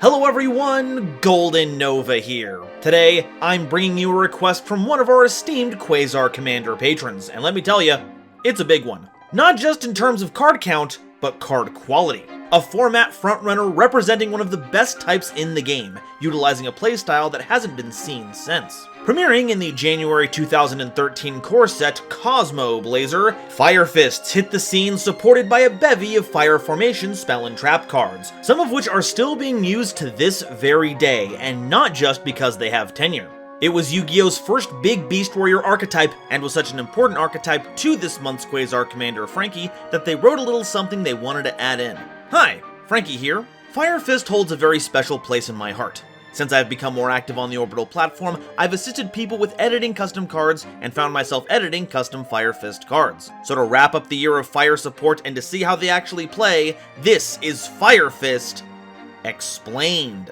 Hello everyone, GoldenNova here. Today, I'm bringing you a request from one of our esteemed Quasar Commander patrons, and let me tell you, it's a big one. Not just in terms of card count, but card quality. A format frontrunner representing one of the best types in the game, utilizing a playstyle that hasn't been seen since. Premiering in the January 2013 core set Cosmo Blazer, Fire Fists hit the scene supported by a bevy of Fire Formation spell and trap cards, some of which are still being used to this very day, and not just because they have tenure. It was Yu-Gi-Oh's first big Beast Warrior archetype, and was such an important archetype to this month's Quasar Commander Frankie that they wrote a little something they wanted to add in. Hi, Frankie here. Fire Fist holds a very special place in my heart. Since I've become more active on the Orbital platform, I've assisted people with editing custom cards and found myself editing custom Fire Fist cards. So to wrap up the year of Fire support and to see how they actually play, this is Fire Fist Explained.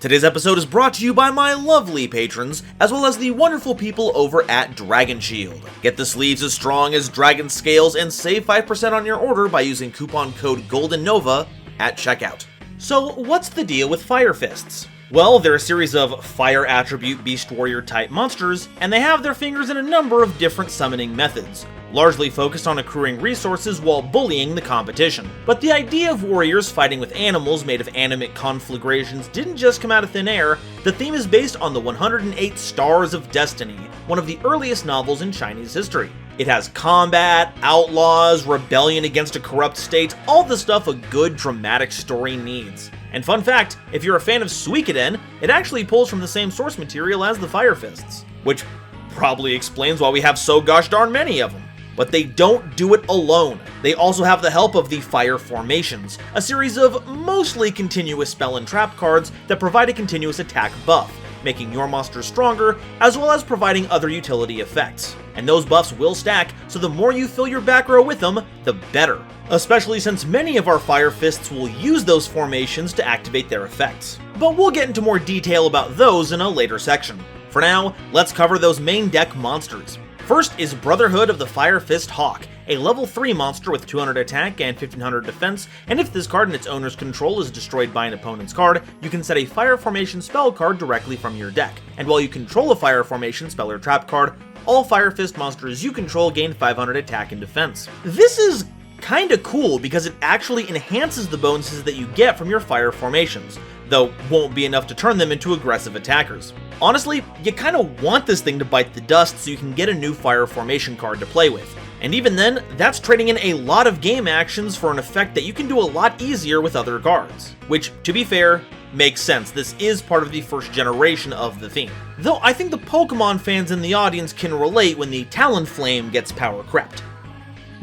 Today's episode is brought to you by my lovely patrons, as well as the wonderful people over at Dragon Shield. Get the sleeves as strong as dragon scales and save 5% on your order by using coupon code GoldenNova at checkout. So what's the deal with Fire Fists? Well, they're a series of Fire Attribute Beast Warrior type monsters, and they have their fingers in a number of different summoning methods, largely focused on accruing resources while bullying the competition. But the idea of warriors fighting with animals made of animate conflagrations didn't just come out of thin air. The theme is based on the 108 Stars of Destiny, one of the earliest novels in Chinese history. It has combat, outlaws, rebellion against a corrupt state, all the stuff a good dramatic story needs. And fun fact, if you're a fan of Suikoden, it actually pulls from the same source material as the Fire Fists, which probably explains why we have so gosh darn many of them. But they don't do it alone. They also have the help of the Fire Formations, a series of mostly continuous spell and trap cards that provide a continuous attack buff, making your monsters stronger, as well as providing other utility effects. And those buffs will stack, so the more you fill your back row with them, the better. Especially since many of our Fire Fists will use those formations to activate their effects. But we'll get into more detail about those in a later section. For now, let's cover those main deck monsters. First is Brotherhood of the Fire Fist Hawk, a level 3 monster with 200 attack and 1500 defense, and if this card in its owner's control is destroyed by an opponent's card, you can set a Fire Formation spell card directly from your deck. And while you control a Fire Formation spell or trap card, all Fire Fist monsters you control gain 500 attack and defense. This is kinda cool because it actually enhances the bonuses that you get from your Fire Formations, though won't be enough to turn them into aggressive attackers. Honestly, you kinda want this thing to bite the dust so you can get a new Fire Formation card to play with. And even then, that's trading in a lot of game actions for an effect that you can do a lot easier with other cards. Which, to be fair, makes sense. This is part of the first generation of the theme. Though I think the Pokemon fans in the audience can relate when the Talonflame gets power crept.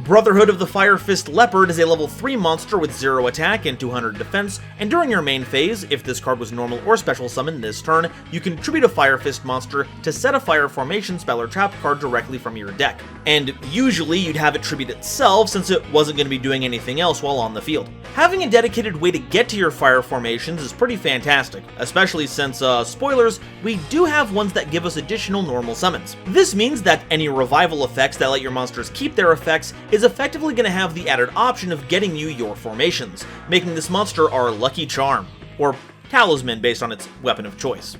Brotherhood of the Fire Fist Leopard is a level 3 monster with 0 attack and 200 defense, and during your main phase, if this card was normal or special summoned this turn, you can tribute a Fire Fist monster to set a Fire Formation spell or trap card directly from your deck. And usually you'd have it tribute itself since it wasn't going to be doing anything else while on the field. Having a dedicated way to get to your Fire Formations is pretty fantastic, especially since, spoilers, we do have ones that give us additional normal summons. This means that any revival effects that let your monsters keep their effects is effectively going to have the added option of getting you your formations, making this monster our lucky charm, or talisman based on its weapon of choice.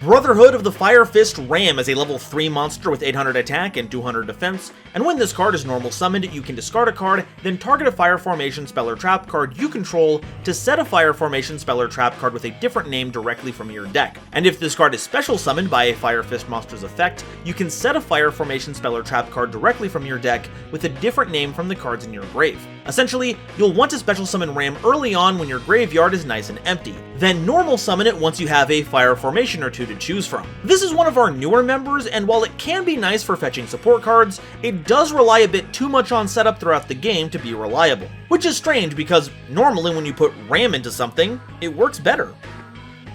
Brotherhood of the Fire Fist Ram is a level 3 monster with 800 attack and 200 defense, and when this card is normal summoned, you can discard a card, then target a Fire Formation spell or trap card you control to set a Fire Formation spell or trap card with a different name directly from your deck. And if this card is special summoned by a Fire Fist monster's effect, you can set a Fire Formation spell or trap card directly from your deck with a different name from the cards in your grave. Essentially, you'll want to special summon Ram early on when your graveyard is nice and empty, then normal summon it once you have a Fire Formation or two to choose from. This is one of our newer members, and while it can be nice for fetching support cards, it does rely a bit too much on setup throughout the game to be reliable. Which is strange because normally when you put Ram into something, it works better.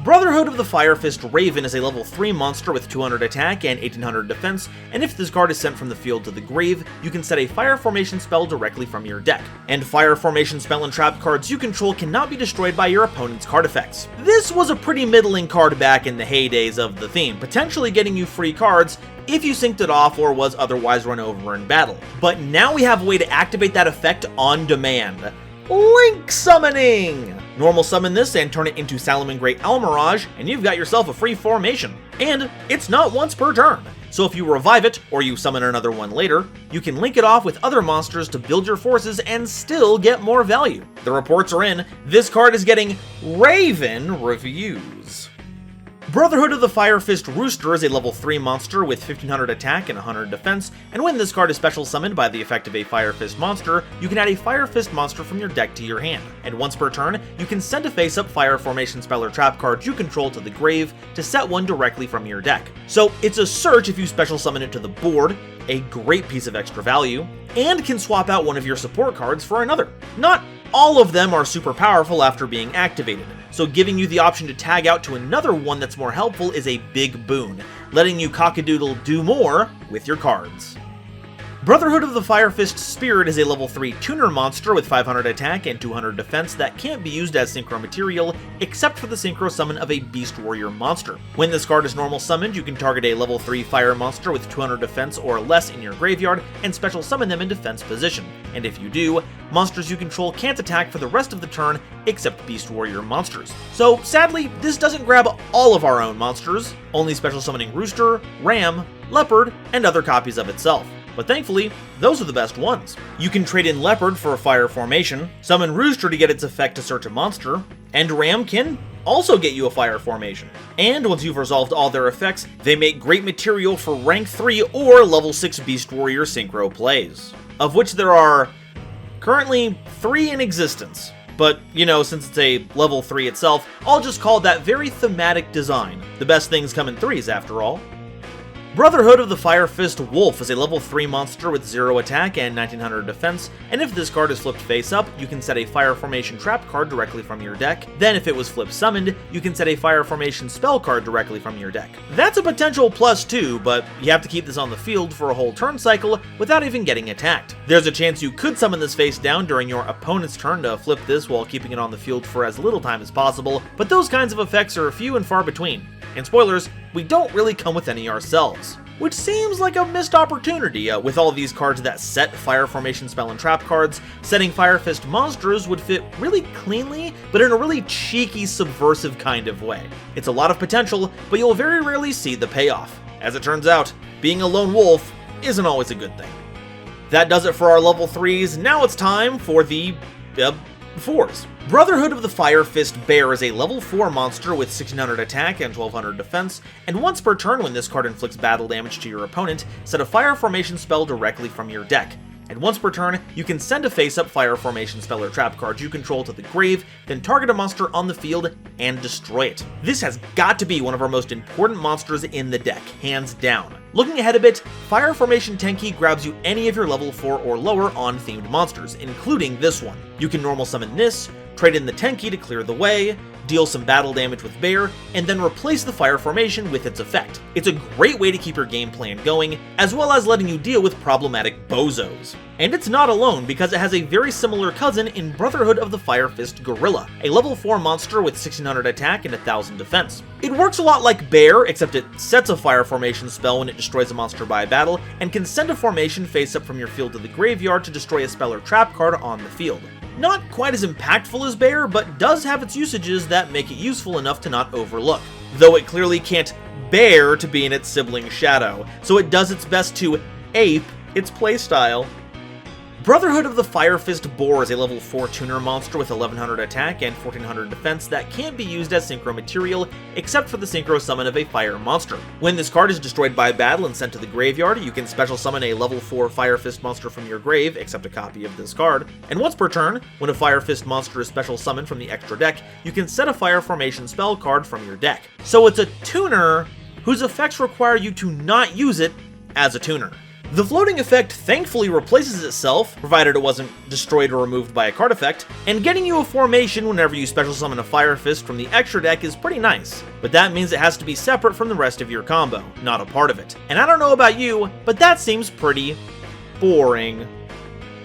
Brotherhood of the Fire Fist Raven is a level 3 monster with 200 attack and 1800 defense, and if this card is sent from the field to the grave, you can set a Fire Formation spell directly from your deck. And Fire Formation spell and trap cards you control cannot be destroyed by your opponent's card effects. This was a pretty middling card back in the heydays of the theme, potentially getting you free cards if you synced it off or was otherwise run over in battle. But now we have a way to activate that effect on demand. Link Summoning! Normal summon this and turn it into Salamangreat Almirage, and you've got yourself a free formation. And it's not once per turn. So if you revive it, or you summon another one later, you can link it off with other monsters to build your forces and still get more value. The reports are in, this card is getting Raven reviews. Brotherhood of the Fire Fist Rooster is a level 3 monster with 1500 attack and 100 defense, and when this card is special summoned by the effect of a Fire Fist monster, you can add a Fire Fist monster from your deck to your hand, and once per turn, you can send a face-up Fire Formation spell or trap card you control to the grave to set one directly from your deck. So it's a search if you special summon it to the board, a great piece of extra value, and can swap out one of your support cards for another. Not all of them are super powerful after being activated, so giving you the option to tag out to another one that's more helpful is a big boon, letting you cockadoodle do more with your cards. Brotherhood of the Fire Fist Spirit is a level 3 tuner monster with 500 attack and 200 defense that can't be used as synchro material except for the synchro summon of a Beast Warrior monster. When this card is normal summoned, you can target a level 3 fire monster with 200 defense or less in your graveyard and special summon them in defense position. And if you do, monsters you control can't attack for the rest of the turn except Beast Warrior monsters. So sadly, this doesn't grab all of our own monsters, only special summoning Rooster, Ram, Leopard, and other copies of itself. But thankfully, those are the best ones. You can trade in Leopard for a fire formation, summon Rooster to get its effect to search a monster, and Ram can also get you a fire formation. And once you've resolved all their effects, they make great material for rank 3 or level 6 Beast Warrior synchro plays, of which there are currently 3 in existence. But, you know, since it's a level 3 itself, I'll just call that very thematic design. The best things come in 3s after all. Brotherhood of the Fire Fist Wolf is a level 3 monster with 0 attack and 1900 defense, and if this card is flipped face up, you can set a Fire Formation trap card directly from your deck. Then if it was flip summoned, you can set a Fire Formation spell card directly from your deck. That's a potential +2, but you have to keep this on the field for a whole turn cycle without even getting attacked. There's a chance you could summon this face down during your opponent's turn to flip this while keeping it on the field for as little time as possible, but those kinds of effects are few and far between. And spoilers, we don't really come with any ourselves, which seems like a missed opportunity. With all of these cards that set Fire Formation spell and trap cards, setting Fire Fist monsters would fit really cleanly, but in a really cheeky, subversive kind of way. It's a lot of potential, but you'll very rarely see the payoff. As it turns out, being a lone wolf isn't always a good thing. That does it for our level 3s, now it's time for the 4s. Brotherhood of the Fire Fist Bear is a level 4 monster with 1600 attack and 1200 defense, and once per turn when this card inflicts battle damage to your opponent, set a Fire Formation spell directly from your deck. And once per turn, you can send a face-up Fire Formation spell or trap card you control to the grave, then target a monster on the field and destroy it. This has got to be one of our most important monsters in the deck, hands down. Looking ahead a bit, Fire Formation Tenki grabs you any of your level 4 or lower on-themed monsters, including this one. You can normal summon this, trade in the Tenki to clear the way, deal some battle damage with Bear, and then replace the Fire Formation with its effect. It's a great way to keep your game plan going, as well as letting you deal with problematic bozos. And it's not alone, because it has a very similar cousin in Brotherhood of the Fire Fist Gorilla, a level 4 monster with 1600 attack and 1000 defense. It works a lot like Bear, except it sets a Fire Formation spell when it destroys a monster by battle, and can send a formation face up from your field to the graveyard to destroy a spell or trap card on the field. Not quite as impactful as Bear, but does have its usages that make it useful enough to not overlook. Though it clearly can't bear to be in its sibling shadow, so it does its best to ape its playstyle. Brotherhood of the Fire Fist Boar is a level 4 tuner monster with 1100 attack and 1400 defense that can't be used as synchro material except for the synchro summon of a fire monster. When this card is destroyed by battle and sent to the graveyard, you can special summon a level 4 Fire Fist monster from your grave, except a copy of this card. And once per turn, when a Fire Fist monster is special summoned from the extra deck, you can set a Fire Formation spell card from your deck. So it's a tuner whose effects require you to not use it as a tuner. The floating effect thankfully replaces itself, provided it wasn't destroyed or removed by a card effect, and getting you a formation whenever you special summon a Fire Fist from the extra deck is pretty nice, but that means it has to be separate from the rest of your combo, not a part of it. And I don't know about you, but that seems pretty boring.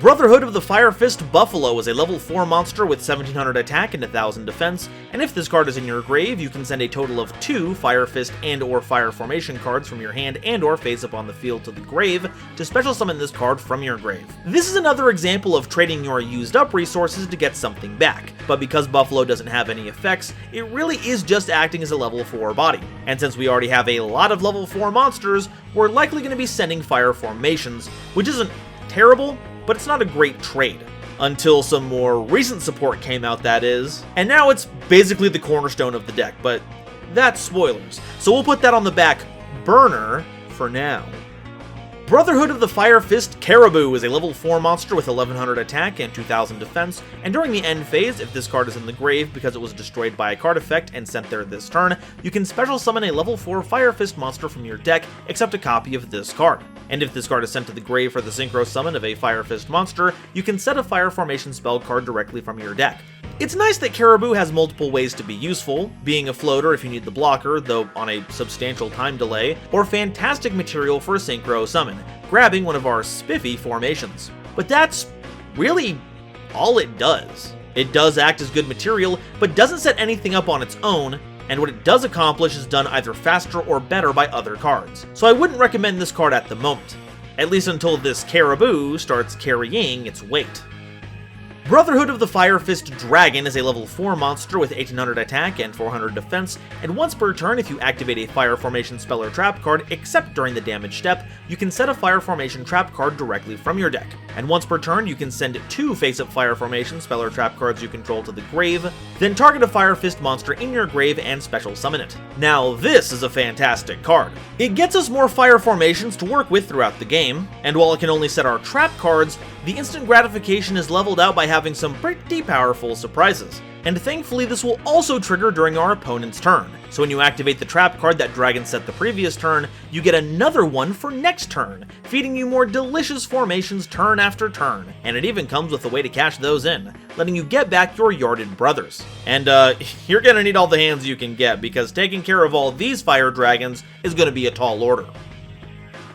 Brotherhood of the Fire Fist Buffalo is a level 4 monster with 1700 attack and 1000 defense, and if this card is in your grave, you can send a total of 2 Fire Fist and or Fire Formation cards from your hand and or face up on the field to the grave to special summon this card from your grave. This is another example of trading your used up resources to get something back, but because Buffalo doesn't have any effects, it really is just acting as a level 4 body. And since we already have a lot of level 4 monsters, we're likely going to be sending Fire Formations, which isn't terrible, but it's not a great trade. Until some more recent support came out, that is. And now it's basically the cornerstone of the deck, but that's spoilers. So we'll put that on the back burner for now. Brotherhood of the Fire Fist Caribou is a level 4 monster with 1100 attack and 2000 defense, and during the end phase, if this card is in the grave because it was destroyed by a card effect and sent there this turn, you can special summon a level 4 Fire Fist monster from your deck, except a copy of this card. And if this card is sent to the grave for the synchro summon of a Fire Fist monster, you can set a Fire Formation spell card directly from your deck. It's nice that Caribou has multiple ways to be useful, being a floater if you need the blocker, though on a substantial time delay, or fantastic material for a synchro summon, grabbing one of our spiffy formations. But that's really all it does. It does act as good material, but doesn't set anything up on its own, and what it does accomplish is done either faster or better by other cards. So I wouldn't recommend this card at the moment, at least until this Caribou starts carrying its weight. Brotherhood of the Fire Fist Dragon is a level 4 monster with 1800 attack and 400 defense, and once per turn if you activate a Fire Formation spell or trap card, except during the damage step, you can set a Fire Formation trap card directly from your deck. And once per turn you can send 2 face-up Fire Formation spell or trap cards you control to the grave, then target a Fire Fist monster in your grave and special summon it. Now this is a fantastic card. It gets us more Fire Formations to work with throughout the game, and while it can only set our trap cards, the instant gratification is leveled out by having some pretty powerful surprises. And thankfully this will also trigger during our opponent's turn. So when you activate the trap card that Dragon set the previous turn, you get another one for next turn, feeding you more delicious formations turn after turn. And it even comes with a way to cash those in, letting you get back your yarded brothers. And you're gonna need all the hands you can get, because taking care of all these fire dragons is gonna be a tall order.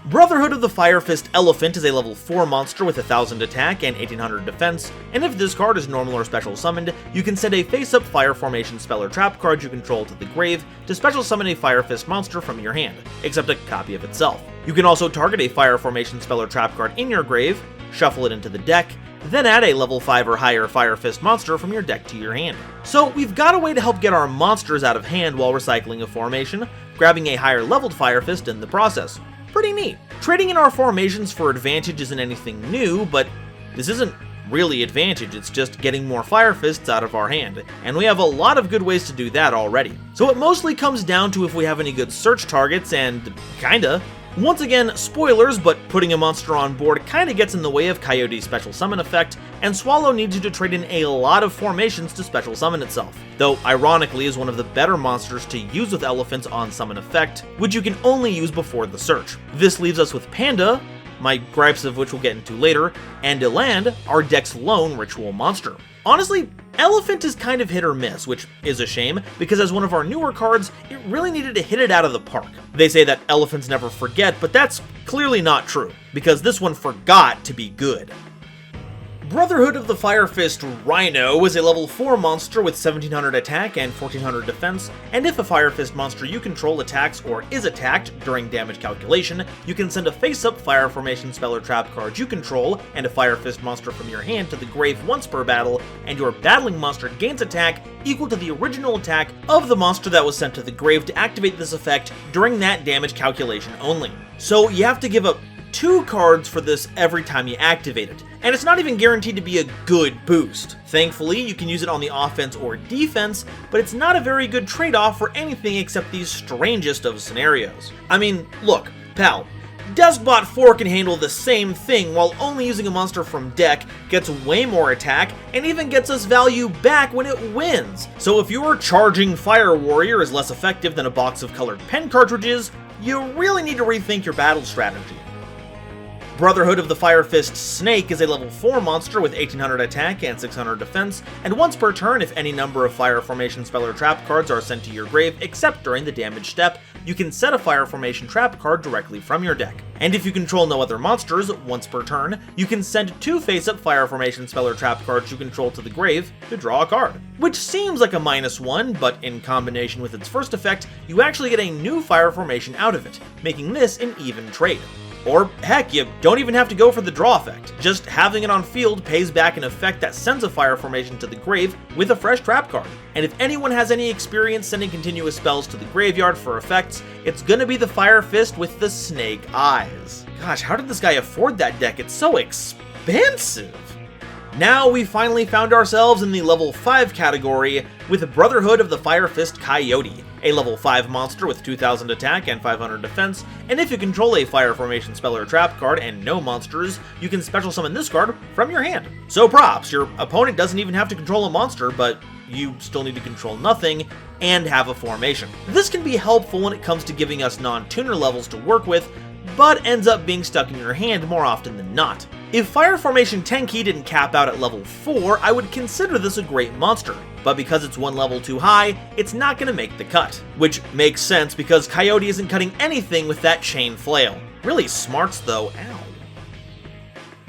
Brotherhood of the Fire Fist Elephant is a level 4 monster with 1000 attack and 1800 defense, and if this card is normal or special summoned, you can send a face-up Fire Formation spell or trap card you control to the grave to special summon a Fire Fist monster from your hand, except a copy of itself. You can also target a Fire Formation spell or trap card in your grave, shuffle it into the deck, then add a level 5 or higher Fire Fist monster from your deck to your hand. So we've got a way to help get our monsters out of hand while recycling a formation, grabbing a higher leveled Fire Fist in the process. Pretty neat. Trading in our formations for advantage isn't anything new, but this isn't really advantage, it's just getting more Fire Fists out of our hand, and we have a lot of good ways to do that already. So it mostly comes down to if we have any good search targets, and kinda. Once again, spoilers, but putting a monster on board kinda gets in the way of Coyote's special summon effect, and Swallow needs you to trade in a lot of formations to special summon itself, though ironically is one of the better monsters to use with elephants on summon effect, which you can only use before the search. This leaves us with Panda, my gripes of which we'll get into later, and Eland, our deck's lone ritual monster. Honestly, Elephant is kind of hit or miss, which is a shame, because as one of our newer cards, it really needed to hit it out of the park. They say that elephants never forget, but that's clearly not true, because this one forgot to be good. Brotherhood of the Fire Fist Rhino is a level 4 monster with 1700 attack and 1400 defense, and if a Fire Fist monster you control attacks or is attacked during damage calculation, you can send a face-up Fire Formation spell or trap card you control and a Fire Fist monster from your hand to the grave once per battle, and your battling monster gains attack equal to the original attack of the monster that was sent to the grave to activate this effect during that damage calculation only. So you have to give up 2 cards for this every time you activate it, and it's not even guaranteed to be a good boost. Thankfully, you can use it on the offense or defense, but it's not a very good trade-off for anything except these strangest of scenarios. I mean, look, pal, Deskbot 4 can handle the same thing while only using a monster from deck, gets way more attack, and even gets us value back when it wins. So if your charging Fire Warrior is less effective than a box of colored pen cartridges, you really need to rethink your battle strategy. Brotherhood of the Fire Fist Snake is a level 4 monster with 1800 attack and 600 defense, and once per turn, if any number of Fire Formation spell or trap cards are sent to your grave except during the damage step, you can set a Fire Formation trap card directly from your deck. And if you control no other monsters, once per turn, you can send 2 face-up Fire Formation spell or trap cards you control to the grave to draw a card. Which seems like a -1, but in combination with its first effect, you actually get a new Fire Formation out of it, making this an even trade. Or heck, you don't even have to go for the draw effect. Just having it on field pays back an effect that sends a Fire Formation to the grave with a fresh trap card. And if anyone has any experience sending continuous spells to the graveyard for effects, it's gonna be the Fire Fist with the snake eyes. Gosh, how did this guy afford that deck? It's so expensive! Now we finally found ourselves in the level 5 category with Brotherhood of the Fire Fist Coyote, a level 5 monster with 2000 attack and 500 defense, and if you control a Fire Formation spell or trap card and no monsters, you can special summon this card from your hand. So props, your opponent doesn't even have to control a monster, but you still need to control nothing and have a formation. This can be helpful when it comes to giving us non-tuner levels to work with, but ends up being stuck in your hand more often than not. If Fire Formation Tenki didn't cap out at level 4, I would consider this a great monster, but because it's one level too high, it's not going to make the cut. Which makes sense because Coyote isn't cutting anything with that chain flail. Really smarts though, ow.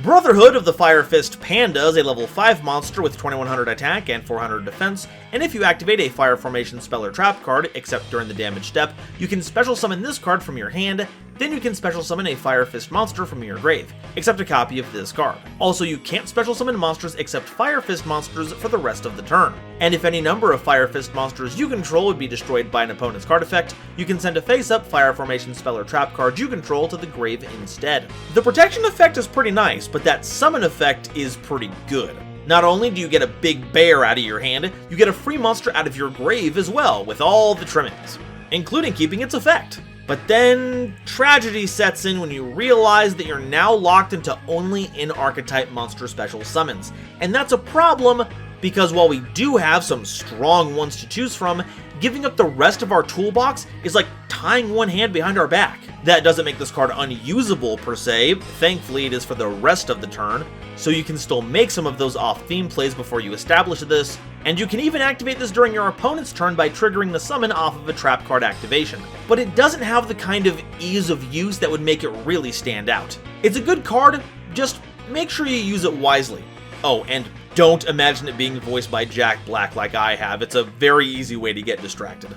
Brotherhood of the Fire Fist Panda is a level 5 monster with 2100 attack and 400 defense, and if you activate a Fire Formation spell or trap card, except during the damage step, you can special summon this card from your hand, then you can special summon a Fire Fist monster from your grave, except a copy of this card. Also, you can't special summon monsters except Fire Fist monsters for the rest of the turn. And if any number of Fire Fist monsters you control would be destroyed by an opponent's card effect, you can send a face-up Fire Formation spell or trap card you control to the grave instead. The protection effect is pretty nice, but that summon effect is pretty good. Not only do you get a big bear out of your hand, you get a free monster out of your grave as well, with all the trimmings, including keeping its effect. But then, tragedy sets in when you realize that you're now locked into only in-archetype monster special summons. And that's a problem, because while we do have some strong ones to choose from, giving up the rest of our toolbox is like tying one hand behind our back. That doesn't make this card unusable per se, thankfully it is for the rest of the turn, so you can still make some of those off-theme plays before you establish this, and you can even activate this during your opponent's turn by triggering the summon off of a trap card activation. But it doesn't have the kind of ease of use that would make it really stand out. It's a good card, just make sure you use it wisely. Oh, and don't imagine it being voiced by Jack Black like I have, it's a very easy way to get distracted.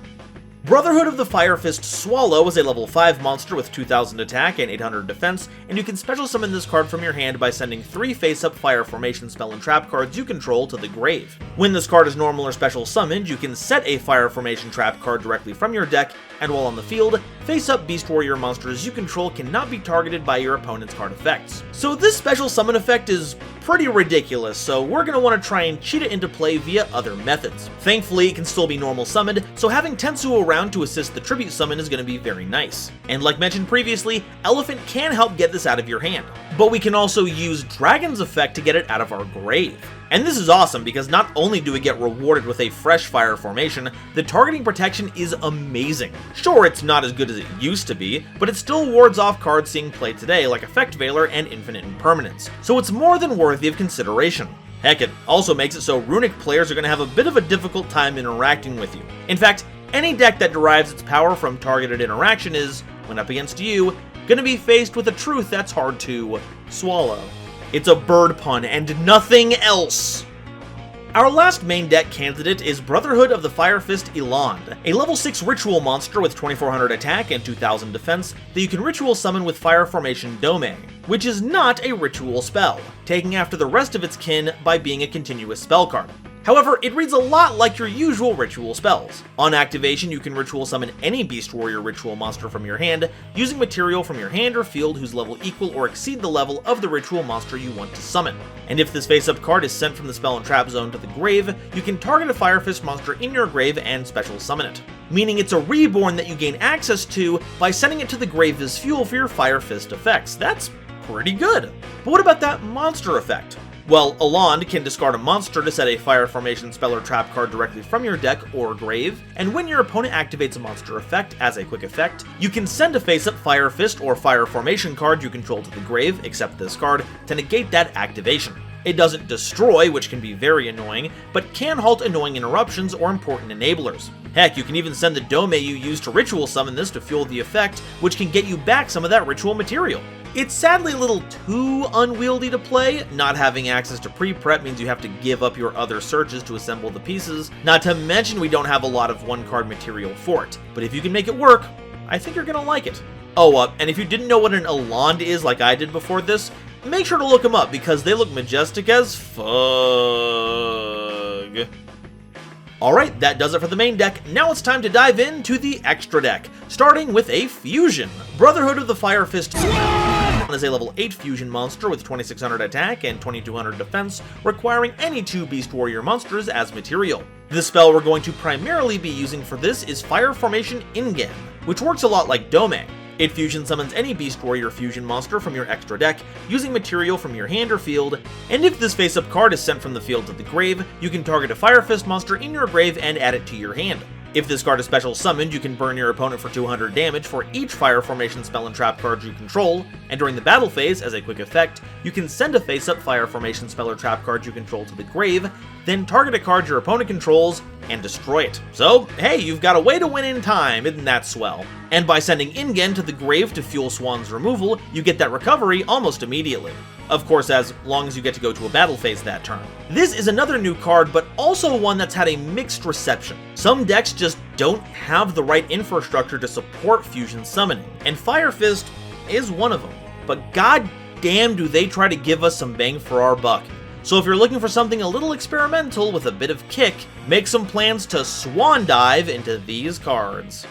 Brotherhood of the Fire Fist Swallow is a level 5 monster with 2000 attack and 800 defense, and you can special summon this card from your hand by sending 3 face-up Fire Formation spell and trap cards you control to the grave. When this card is normal or special summoned, you can set a Fire Formation trap card directly from your deck, and while on the field, face-up Beast Warrior monsters you control cannot be targeted by your opponent's card effects. So this special summon effect is pretty ridiculous, so we're going to want to try and cheat it into play via other methods. Thankfully, it can still be normal summoned, so having Tensu around to assist the tribute summon is going to be very nice. And like mentioned previously, Elephant can help get this out of your hand, but we can also use Dragon's effect to get it out of our grave. And this is awesome because not only do we get rewarded with a fresh Fire Formation, the targeting protection is amazing. Sure, it's not as good as it used to be, but it still wards off cards seeing play today like Effect Veiler and Infinite Impermanence, so it's more than worthy of consideration. Heck, it also makes it so Runic players are going to have a bit of a difficult time interacting with you. In fact, any deck that derives its power from targeted interaction is, when up against you, going to be faced with a truth that's hard to swallow. It's a bird pun and nothing else! Our last main deck candidate is Brotherhood of the Fire Fist Eland, a level 6 ritual monster with 2400 attack and 2000 defense that you can ritual summon with Fire Formation Dome, which is not a ritual spell, taking after the rest of its kin by being a continuous spell card. However, it reads a lot like your usual ritual spells. On activation, you can ritual summon any Beast Warrior ritual monster from your hand, using material from your hand or field whose level equal or exceed the level of the ritual monster you want to summon. And if this face-up card is sent from the spell and trap zone to the grave, you can target a Fire Fist monster in your grave and special summon it. Meaning it's a reborn that you gain access to by sending it to the grave as fuel for your Fire Fist effects. That's pretty good. But what about that monster effect? Well, Alond can discard a monster to set a fire formation spell or trap card directly from your deck or grave, and when your opponent activates a monster effect as a quick effect, you can send a face-up Fire Fist or fire formation card you control to the grave, except this card, to negate that activation. It doesn't destroy, which can be very annoying, but can halt annoying interruptions or important enablers. Heck, you can even send the Dome you use to ritual summon this to fuel the effect, which can get you back some of that ritual material. It's sadly a little too unwieldy to play. Not having access to pre-prep means you have to give up your other searches to assemble the pieces, not to mention we don't have a lot of one-card material for it. But if you can make it work, I think you're gonna like it. Oh, and if you didn't know what an Alond is like I did before this, make sure to look them up because they look majestic as fuck. Alright, that does it for the main deck. Now it's time to dive into the extra deck, starting with a fusion. Brotherhood of the Fire Fist is a level 8 fusion monster with 2600 attack and 2200 defense, requiring any 2 Beast Warrior monsters as material. The spell we're going to primarily be using for this is Fire Formation Ingen, which works a lot like Dome. It fusion summons any Beast Warrior fusion monster from your extra deck, using material from your hand or field, and if this face-up card is sent from the field to the grave, you can target a Fire Fist monster in your grave and add it to your hand. If this card is special summoned, you can burn your opponent for 200 damage for each fire formation spell and trap card you control, and during the battle phase, as a quick effect, you can send a face-up fire formation spell or trap card you control to the grave, then target a card your opponent controls, and destroy it. So, hey, you've got a way to win in time, isn't that swell? And by sending Ingen to the grave to fuel Swan's removal, you get that recovery almost immediately. Of course, as long as you get to go to a battle phase that turn. This is another new card, but also one that's had a mixed reception. Some decks just don't have the right infrastructure to support fusion summoning, and Fire Fist is one of them. But god damn do they try to give us some bang for our buck. So if you're looking for something a little experimental with a bit of kick, make some plans to swan dive into these cards.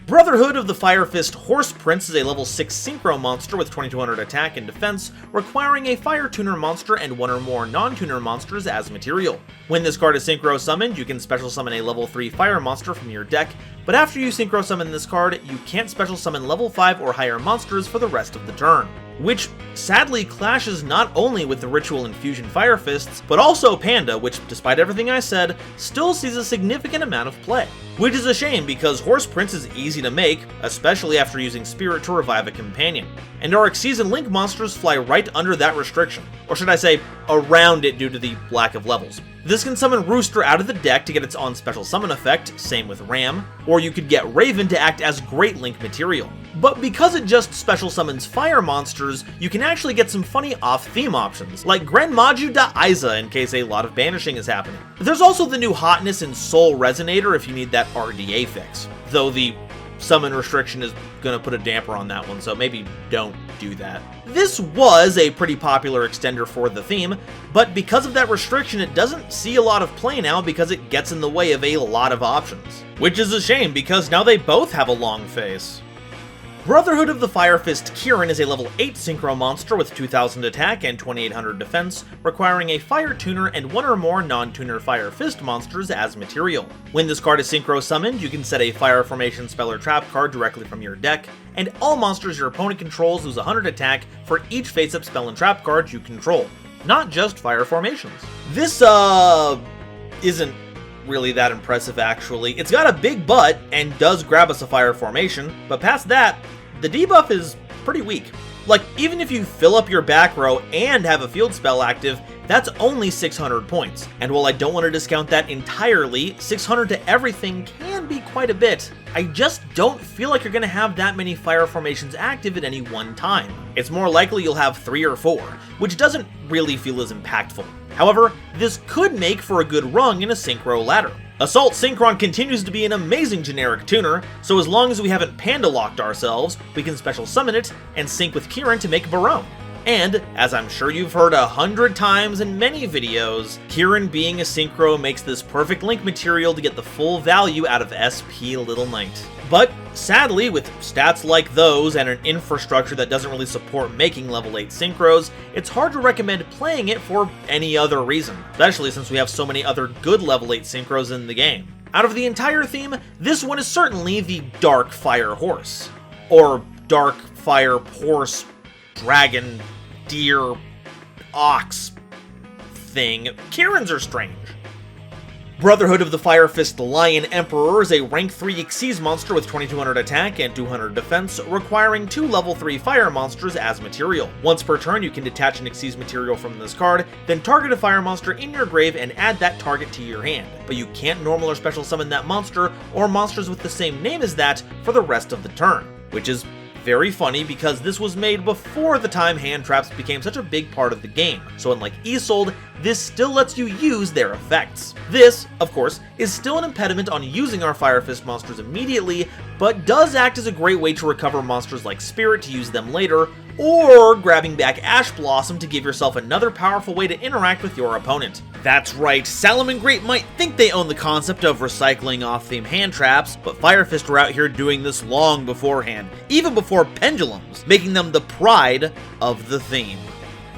Brotherhood of the Fire Fist Horse Prince is a level 6 Synchro monster with 2200 attack and defense, requiring a Fire Tuner monster and 1 or more non-tuner monsters as material. When this card is Synchro summoned, you can special summon a level 3 Fire monster from your deck, but after you Synchro summon this card, you can't special summon level 5 or higher monsters for the rest of the turn. Which sadly clashes not only with the Ritual and Fusion Fire Fists, but also Panda, which, despite everything I said, still sees a significant amount of play. Which is a shame because Horse Prince is easy to make, especially after using Spirit to revive a companion. And our Season Link monsters fly right under that restriction, or should I say, around it due to the lack of levels. This can summon Rooster out of the deck to get its own special summon effect, same with Ram, or you could get Raven to act as Great Link material. But because it just special summons fire monsters, you can actually get some funny off-theme options, like Grenmaju da Aiza in case a lot of banishing is happening. There's also the new hotness in Soul Resonator if you need that RDA fix, though the summon restriction is gonna put a damper on that one, so maybe don't do that. This was a pretty popular extender for the theme, but because of that restriction it doesn't see a lot of play now because it gets in the way of a lot of options. Which is a shame because now they both have a long face. Brotherhood of the Fire Fist Kirin is a level 8 Synchro monster with 2000 attack and 2800 defense, requiring a Fire Tuner and 1 or more non-tuner Fire Fist monsters as material. When this card is Synchro summoned, you can set a Fire Formation spell or trap card directly from your deck, and all monsters your opponent controls lose 100 attack for each face-up spell and trap card you control, not just Fire Formations. This, isn't really that impressive actually. It's got a big butt and does grab us a Fire Formation, but past that, the debuff is pretty weak. Like, even if you fill up your back row and have a field spell active, that's only 600 points. And while I don't want to discount that entirely, 600 to everything can be quite a bit. I just don't feel like you're going to have that many fire formations active at any one time. It's more likely you'll have 3 or 4, which doesn't really feel as impactful. However, this could make for a good rung in a Synchro ladder. Assault Synchron continues to be an amazing generic tuner, so as long as we haven't Panda locked ourselves, we can special summon it and sync with Kirin to make Barone. And, as I'm sure you've heard 100 times in many videos, Kirin being a Synchro makes this perfect link material to get the full value out of SP Little Knight. But, sadly, with stats like those and an infrastructure that doesn't really support making level 8 Synchros, it's hard to recommend playing it for any other reason, especially since we have so many other good level 8 Synchros in the game. Out of the entire theme, this one is certainly the Dark Fire Horse. Or Dark Fire Horse, Dragon, Deer, Ox, thing. Karens are strange. Brotherhood of the Fire Fist Lion Emperor is a rank 3 Xyz monster with 2200 attack and 200 defense, requiring 2 level 3 fire monsters as material. Once per turn, you can detach an Xyz material from this card, then target a fire monster in your grave and add that target to your hand. But you can't normal or special summon that monster, or monsters with the same name as that, for the rest of the turn, which is very funny because this was made before the time hand traps became such a big part of the game, so unlike Isolde, this still lets you use their effects. This, of course, is still an impediment on using our Fire Fist monsters immediately, but does act as a great way to recover monsters like Spirit to use them later, or grabbing back Ash Blossom to give yourself another powerful way to interact with your opponent. That's right, Salomon Great might think they own the concept of recycling off-theme hand traps, but Fire Fist were out here doing this long beforehand, even before pendulums, making them the pride of the theme.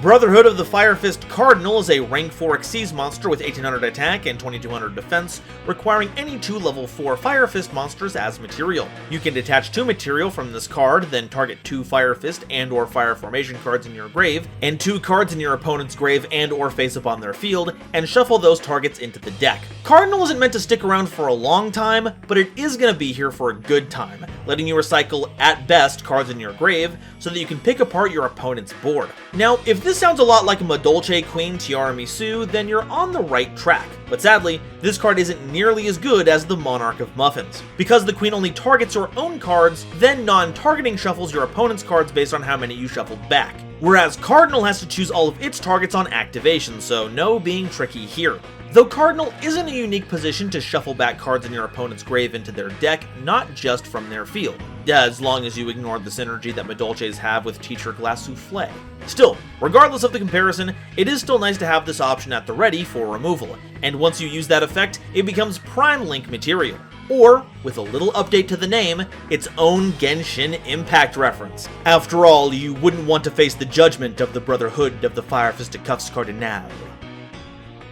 Brotherhood of the Fire Fist Cardinal is a rank 4 Xyz monster with 1800 attack and 2200 defense, requiring any 2 level 4 Fire Fist monsters as material. You can detach 2 material from this card, then target 2 Fire Fist and or Fire Formation cards in your grave, and 2 cards in your opponent's grave and or face up on their field, and shuffle those targets into the deck. Cardinal isn't meant to stick around for a long time, but it is going to be here for a good time, letting you recycle, at best, cards in your grave, so that you can pick apart your opponent's board. Now, if this sounds a lot like a Madolche Queen Tiramisu, then you're on the right track. But sadly, this card isn't nearly as good as the Monarch of Muffins. Because the Queen only targets your own cards, then non-targeting shuffles your opponent's cards based on how many you shuffled back. Whereas Cardinal has to choose all of its targets on activation, so no being tricky here. Though Cardinal is in a unique position to shuffle back cards in your opponent's grave into their deck, not just from their field, as long as you ignore the synergy that Madolches have with Teacher Glass Souffle. Still, regardless of the comparison, it is still nice to have this option at the ready for removal, and once you use that effect, it becomes Prime Link material. Or, with a little update to the name, its own Genshin Impact reference. After all, you wouldn't want to face the judgment of the Brotherhood of the Fire Fisted Cuffs Cardinal.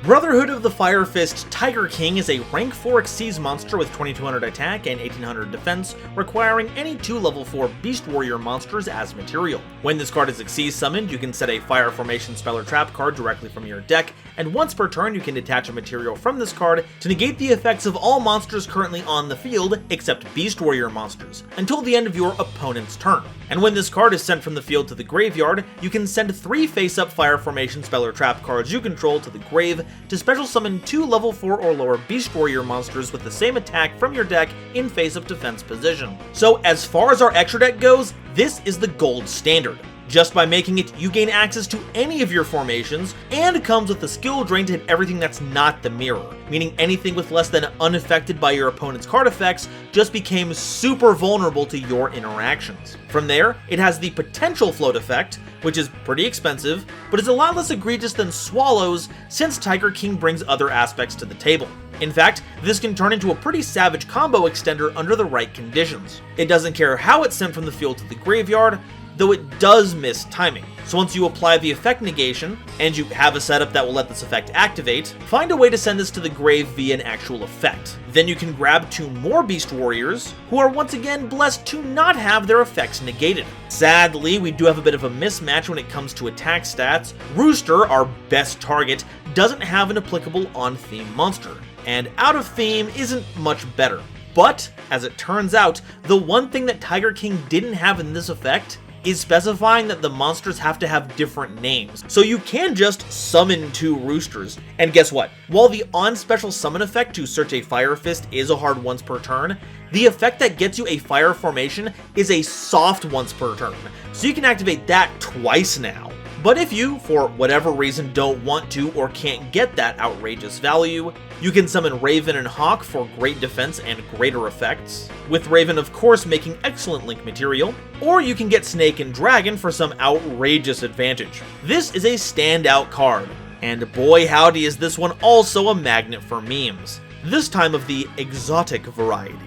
Brotherhood of the Fire Fist Tiger King is a rank 4 Xyz monster with 2200 attack and 1800 defense, requiring any 2 level 4 Beast Warrior monsters as material. When this card is Xyz summoned, you can set a Fire Formation spell or trap card directly from your deck, and once per turn you can detach a material from this card to negate the effects of all monsters currently on the field except Beast Warrior monsters, until the end of your opponent's turn. And when this card is sent from the field to the graveyard, you can send 3 face-up Fire Formation spell or trap cards you control to the grave to special summon 2 level 4 or lower Beast Warrior monsters with the same attack from your deck in face-up defense position. So as far as our extra deck goes, this is the gold standard. Just by making it, you gain access to any of your formations, and it comes with a skill drain to hit everything that's not the mirror, meaning anything with less than unaffected by your opponent's card effects just became super vulnerable to your interactions. From there, it has the potential float effect, which is pretty expensive, but is a lot less egregious than Swallows since Tiger King brings other aspects to the table. In fact, this can turn into a pretty savage combo extender under the right conditions. It doesn't care how it's sent from the field to the graveyard, though it does miss timing. So once you apply the effect negation, and you have a setup that will let this effect activate, find a way to send this to the grave via an actual effect. Then you can grab 2 more Beast Warriors, who are once again blessed to not have their effects negated. Sadly, we do have a bit of a mismatch when it comes to attack stats. Rooster, our best target, doesn't have an applicable on-theme monster, and out of theme isn't much better. But, as it turns out, the one thing that Tiger King didn't have in this effect is specifying that the monsters have to have different names. So you can just summon 2 roosters. And guess what? While the on-special summon effect to search a Fire Fist is a hard once per turn, the effect that gets you a Fire Formation is a soft once per turn. So you can activate that twice now. But if you, for whatever reason, don't want to or can't get that outrageous value, you can summon Raven and Hawk for great defense and greater effects, with Raven of course making excellent link material, or you can get Snake and Dragon for some outrageous advantage. This is a standout card, and boy howdy is this one also a magnet for memes, this time of the exotic variety.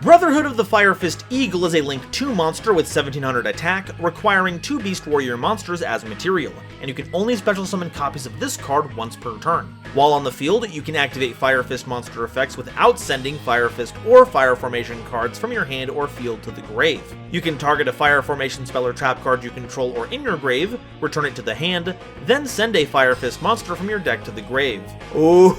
Brotherhood of the Fire Fist Eagle is a Link 2 monster with 1700 attack, requiring 2 Beast Warrior monsters as material. and you can only special summon copies of this card once per turn. While on the field, you can activate Fire Fist monster effects without sending Fire Fist or Fire Formation cards from your hand or field to the grave. You can target a Fire Formation spell or trap card you control or in your grave, return it to the hand, then send a Fire Fist monster from your deck to the grave. Ooh,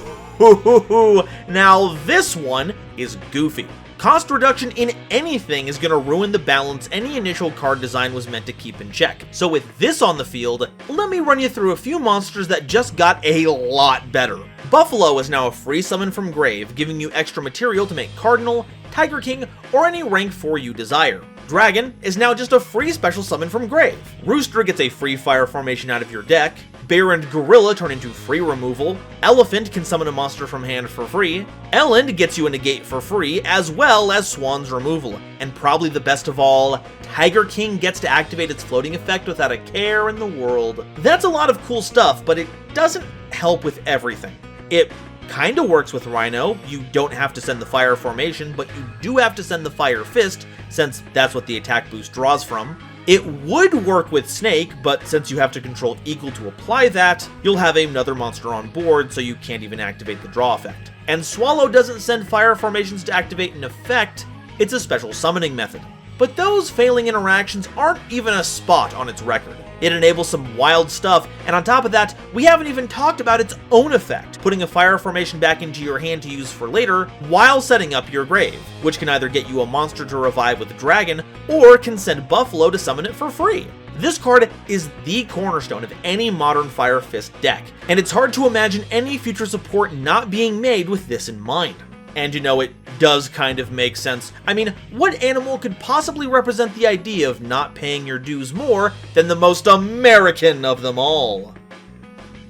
now this one is goofy. Cost reduction in anything is going to ruin the balance any initial card design was meant to keep in check. So with this on the field, let me run you through a few monsters that just got a lot better. Buffalo is now a free summon from grave, giving you extra material to make Cardinal, Tiger King, or any rank 4 you desire. Dragon is now just a free special summon from grave. Rooster gets a free fire formation out of your deck. Bear and Gorilla turn into free removal. Elephant can summon a monster from hand for free. Elend gets you a negate for free, as well as Swan's removal. And probably the best of all, Tiger King gets to activate its floating effect without a care in the world. That's a lot of cool stuff, but it doesn't help with everything. It kinda works with Rhino. You don't have to send the fire formation, but you do have to send the Fire Fist, since that's what the attack boost draws from. It would work with Snake, but since you have to control Eagle to apply that, you'll have another monster on board, so you can't even activate the draw effect. And Swallow doesn't send fire formations to activate an effect, it's a special summoning method. But those failing interactions aren't even a spot on its record. It enables some wild stuff, and on top of that, we haven't even talked about its own effect, putting a fire formation back into your hand to use for later, while setting up your grave, which can either get you a monster to revive with Dragon, or can send Buffalo to summon it for free. This card is the cornerstone of any modern Fire Fist deck, and it's hard to imagine any future support not being made with this in mind. And you know, it does kind of make sense. I mean, what animal could possibly represent the idea of not paying your dues more than the most American of them all?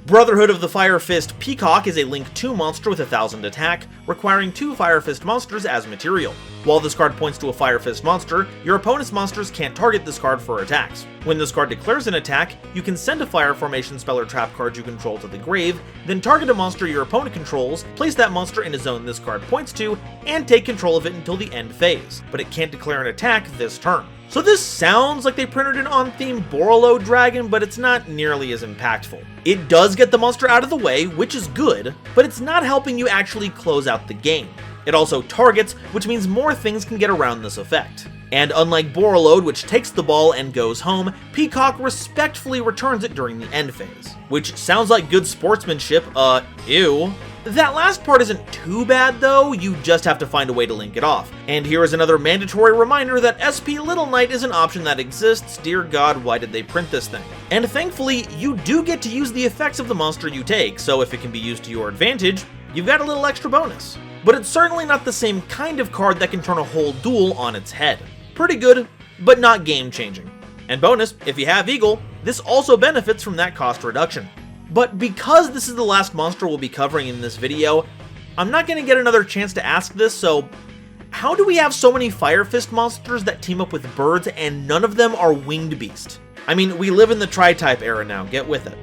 Brotherhood of the Fire Fist Peacock is a Link 2 monster with 1000 attack, requiring 2 Fire Fist monsters as material. While this card points to a Fire Fist monster, your opponent's monsters can't target this card for attacks. When this card declares an attack, you can send a Fire Formation spell or trap card you control to the grave, then target a monster your opponent controls, place that monster in a zone this card points to, and take control of it until the end phase, but it can't declare an attack this turn. So this sounds like they printed an on-theme Borolo dragon, but it's not nearly as impactful. It does get the monster out of the way, which is good, but it's not helping you actually close out the game. It also targets, which means more things can get around this effect. And unlike Borreload, which takes the ball and goes home, Peacock respectfully returns it during the end phase. Which sounds like good sportsmanship, ew. That last part isn't too bad though, you just have to find a way to link it off. And here is another mandatory reminder that SP Little Knight is an option that exists. Dear God, why did they print this thing? And thankfully, you do get to use the effects of the monster you take, so if it can be used to your advantage, you've got a little extra bonus. But it's certainly not the same kind of card that can turn a whole duel on its head. Pretty good, but not game-changing. And bonus, if you have Eagle, this also benefits from that cost reduction. But because this is the last monster we'll be covering in this video, I'm not going to get another chance to ask this, so how do we have so many Fire Fist monsters that team up with birds and none of them are winged beast? I mean, we live in the tri-type era now, get with it.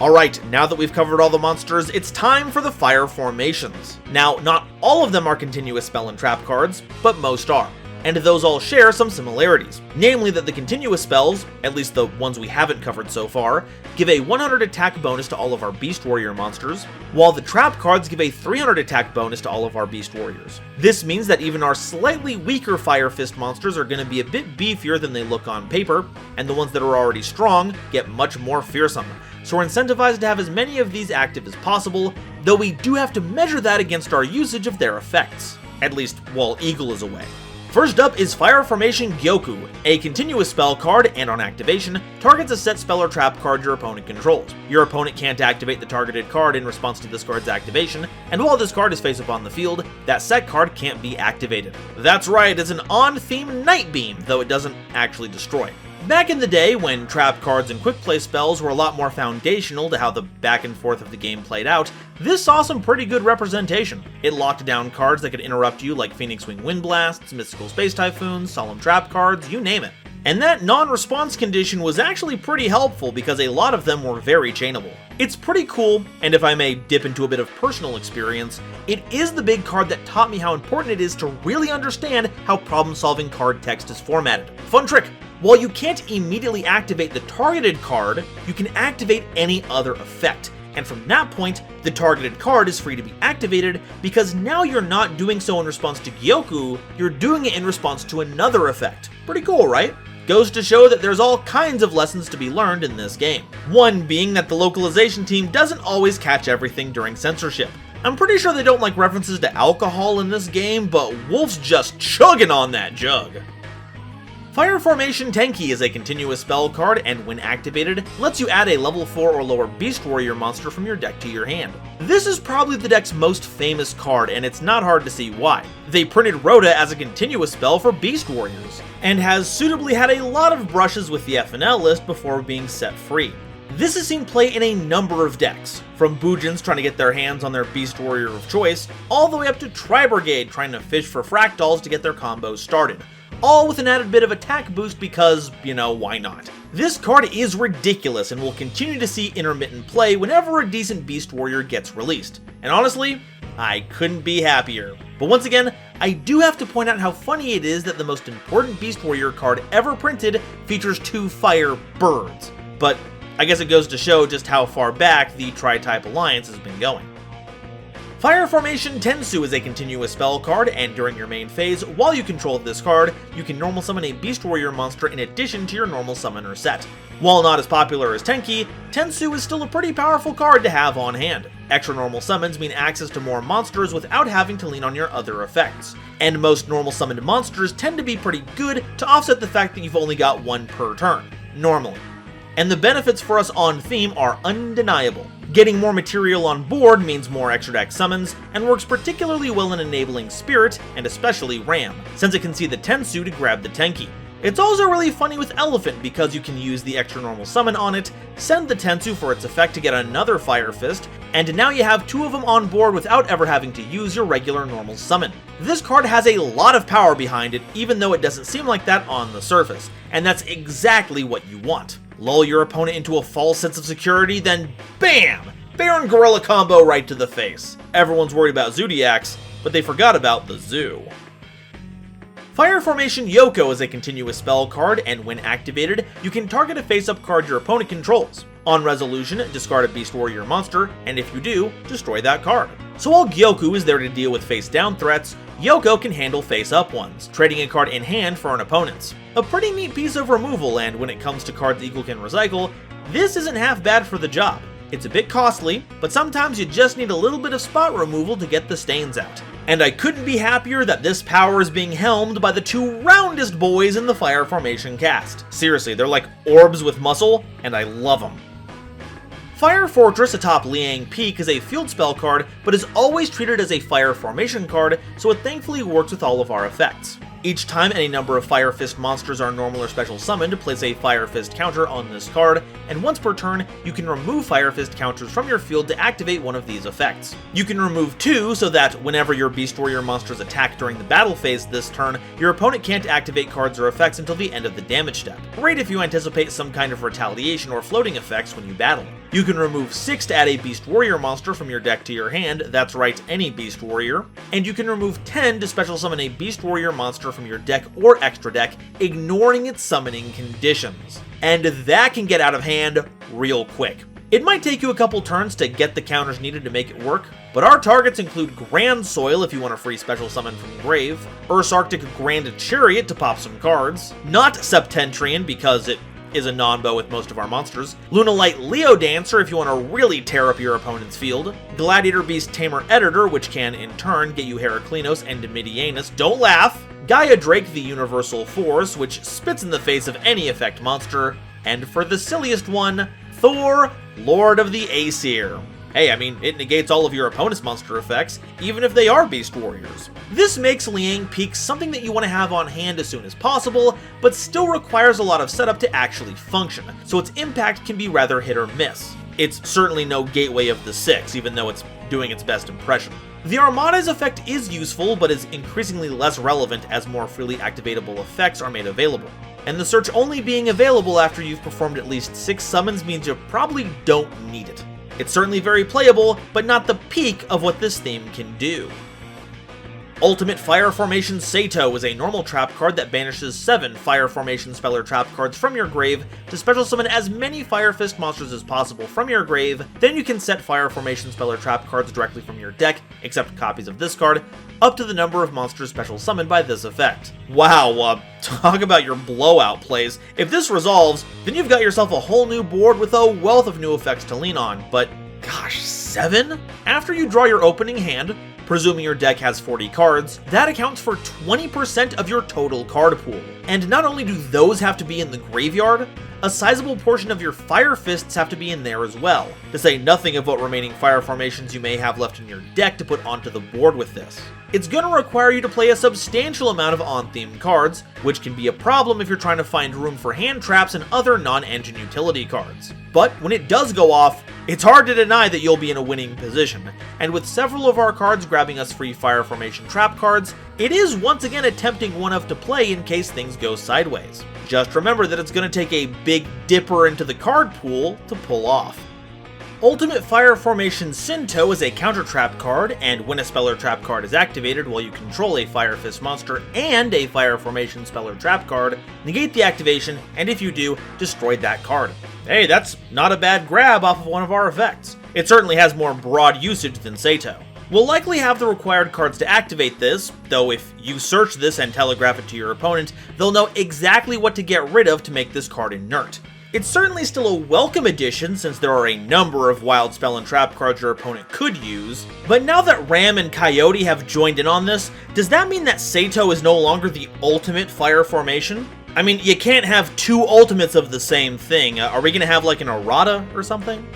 Alright, now that we've covered all the monsters, it's time for the fire formations. Now, not all of them are continuous spell and trap cards, but most are. And those all share some similarities, namely that the continuous spells, at least the ones we haven't covered so far, give a 100 attack bonus to all of our Beast Warrior monsters, while the trap cards give a 300 attack bonus to all of our Beast Warriors. This means that even our slightly weaker Fire Fist monsters are going to be a bit beefier than they look on paper, and the ones that are already strong get much more fearsome. So we're incentivized to have as many of these active as possible, though we do have to measure that against our usage of their effects, at least while Eagle is away. First up is Fire Formation Gyoku, a continuous spell card, and on activation, targets a set spell or trap card your opponent controls. Your opponent can't activate the targeted card in response to this card's activation, and while this card is face up on the field, that set card can't be activated. That's right, it's an on-theme Night Beam, though it doesn't actually destroy. Back in the day, when trap cards and quick play spells were a lot more foundational to how the back and forth of the game played out, this saw some pretty good representation. It locked down cards that could interrupt you like Phoenix Wing Wind Blasts, Mystical Space Typhoons, Solemn Trap cards, you name it. And that non-response condition was actually pretty helpful because a lot of them were very chainable. It's pretty cool, and if I may dip into a bit of personal experience, it is the big card that taught me how important it is to really understand how problem-solving card text is formatted. Fun trick! While you can't immediately activate the targeted card, you can activate any other effect, and from that point, the targeted card is free to be activated because now you're not doing so in response to Gyokkou, you're doing it in response to another effect. Pretty cool, right? Goes to show that there's all kinds of lessons to be learned in this game. One being that the localization team doesn't always catch everything during censorship. I'm pretty sure they don't like references to alcohol in this game, but Wolf's just chugging on that jug. Fire Formation Tenki is a continuous spell card, and when activated, lets you add a level 4 or lower Beast Warrior monster from your deck to your hand. This is probably the deck's most famous card, and it's not hard to see why. They printed Rhoda as a continuous spell for Beast Warriors, and has suitably had a lot of brushes with the FNL list before being set free. This has seen play in a number of decks, from Boojins trying to get their hands on their Beast Warrior of choice, all the way up to Tri-Brigade trying to fish for Fractals to get their combos started. All with an added bit of attack boost because, you know, why not? This card is ridiculous and will continue to see intermittent play whenever a decent Beast Warrior gets released. And honestly, I couldn't be happier. But once again, I do have to point out how funny it is that the most important Beast Warrior card ever printed features 2 fire birds. But I guess it goes to show just how far back the Tri-Type Alliance has been going. Fire Formation Tensu is a continuous spell card, and during your main phase, while you control this card, you can normal summon a Beast Warrior monster in addition to your normal summoner set. While not as popular as Tenki, Tensu is still a pretty powerful card to have on hand. Extra normal summons mean access to more monsters without having to lean on your other effects. And most normal summoned monsters tend to be pretty good to offset the fact that you've only got one per turn, normally. And the benefits for us on theme are undeniable. Getting more material on board means more extra deck summons, and works particularly well in enabling Spirit, and especially Ram, since it can see the Tensu to grab the Tenki. It's also really funny with Elephant because you can use the extra normal summon on it, send the Tensu for its effect to get another Fire Fist, and now you have 2 of them on board without ever having to use your regular normal summon. This card has a lot of power behind it, even though it doesn't seem like that on the surface, and that's exactly what you want. Lull your opponent into a false sense of security, then BAM! Baron Gorilla combo right to the face. Everyone's worried about Zodiacs, but they forgot about the zoo. Fire Formation Yoko is a continuous spell card, and when activated, you can target a face-up card your opponent controls. On resolution, discard a Beast Warrior monster, and if you do, destroy that card. So while Gyokkou is there to deal with face-down threats, Yoko can handle face-up ones, trading a card in hand for an opponent's. A pretty neat piece of removal, and when it comes to cards Equal can recycle, this isn't half bad for the job. It's a bit costly, but sometimes you just need a little bit of spot removal to get the stains out. And I couldn't be happier that this power is being helmed by the 2 roundest boys in the Fire Formation cast. Seriously, they're like orbs with muscle, and I love them. Fire Fortress atop Liang Peak is a field spell card, but is always treated as a Fire Formation card, so it thankfully works with all of our effects. Each time any number of Fire Fist monsters are normal or special summoned, place a Fire Fist counter on this card, and once per turn, you can remove Fire Fist counters from your field to activate one of these effects. You can remove 2 so that whenever your Beast Warrior monsters attack during the battle phase this turn, your opponent can't activate cards or effects until the end of the damage step. Great if you anticipate some kind of retaliation or floating effects when you battle. You can remove 6 to add a Beast Warrior monster from your deck to your hand, that's right, any Beast Warrior, and you can remove 10 to special summon a Beast Warrior monster from your deck or extra deck, ignoring its summoning conditions. And that can get out of hand real quick. It might take you a couple turns to get the counters needed to make it work, but our targets include Grand Soil if you want a free special summon from Grave, Arctic Grand Chariot to pop some cards, not Septentrion because it is a non-bow with most of our monsters, Lunalight Leo Dancer if you want to really tear up your opponent's field, Gladiator Beast Tamer Editor, which can in turn get you Heraclinos and Midianus, don't laugh, Gaia Drake the Universal Force, which spits in the face of any effect monster, and for the silliest one, Thor, Lord of the Aesir. Hey, I mean, it negates all of your opponent's monster effects, even if they are Beast Warriors. This makes Liang Peak something that you want to have on hand as soon as possible, but still requires a lot of setup to actually function, so its impact can be rather hit or miss. It's certainly no Gateway of the Six, even though it's doing its best impression. The Armada's effect is useful, but is increasingly less relevant as more freely activatable effects are made available. And the search only being available after you've performed at least 6 summons means you probably don't need it. It's certainly very playable, but not the peak of what this theme can do. Ultimate Fire Formation Sato is a normal trap card that banishes 7 Fire Formation Speller trap cards from your grave to special summon as many Fire Fist monsters as possible from your grave. Then you can set Fire Formation Speller trap cards directly from your deck, except copies of this card, up to the number of monsters special summoned by this effect. Wow, talk about your blowout plays. If this resolves, then you've got yourself a whole new board with a wealth of new effects to lean on, but gosh, 7? After you draw your opening hand, presuming your deck has 40 cards, that accounts for 20% of your total card pool. And not only do those have to be in the graveyard, a sizable portion of your Fire Fists have to be in there as well, to say nothing of what remaining Fire Formations you may have left in your deck to put onto the board with this. It's going to require you to play a substantial amount of on-theme cards, which can be a problem if you're trying to find room for hand traps and other non-engine utility cards. But when it does go off, it's hard to deny that you'll be in a winning position, and with several of our cards grabbing us free Fire Formation trap cards, it is once again a tempting one-up to play in case things go sideways. Just remember that it's going to take a big dipper into the card pool to pull off. Ultimate Fire Formation Sinto is a counter trap card, and when a Speller trap card is activated while you control a Fire Fist monster and a Fire Formation Speller trap card, negate the activation, and if you do, destroy that card. Hey, that's not a bad grab off of one of our effects. It certainly has more broad usage than Sato. We'll likely have the required cards to activate this, though if you search this and telegraph it to your opponent, they'll know exactly what to get rid of to make this card inert. It's certainly still a welcome addition since there are a number of wild spell and trap cards your opponent could use, but now that Ram and Coyote have joined in on this, does that mean that Sato is no longer the ultimate Fire Formation? I mean, you can't have 2 ultimates of the same thing. Are we gonna have like an errata or something?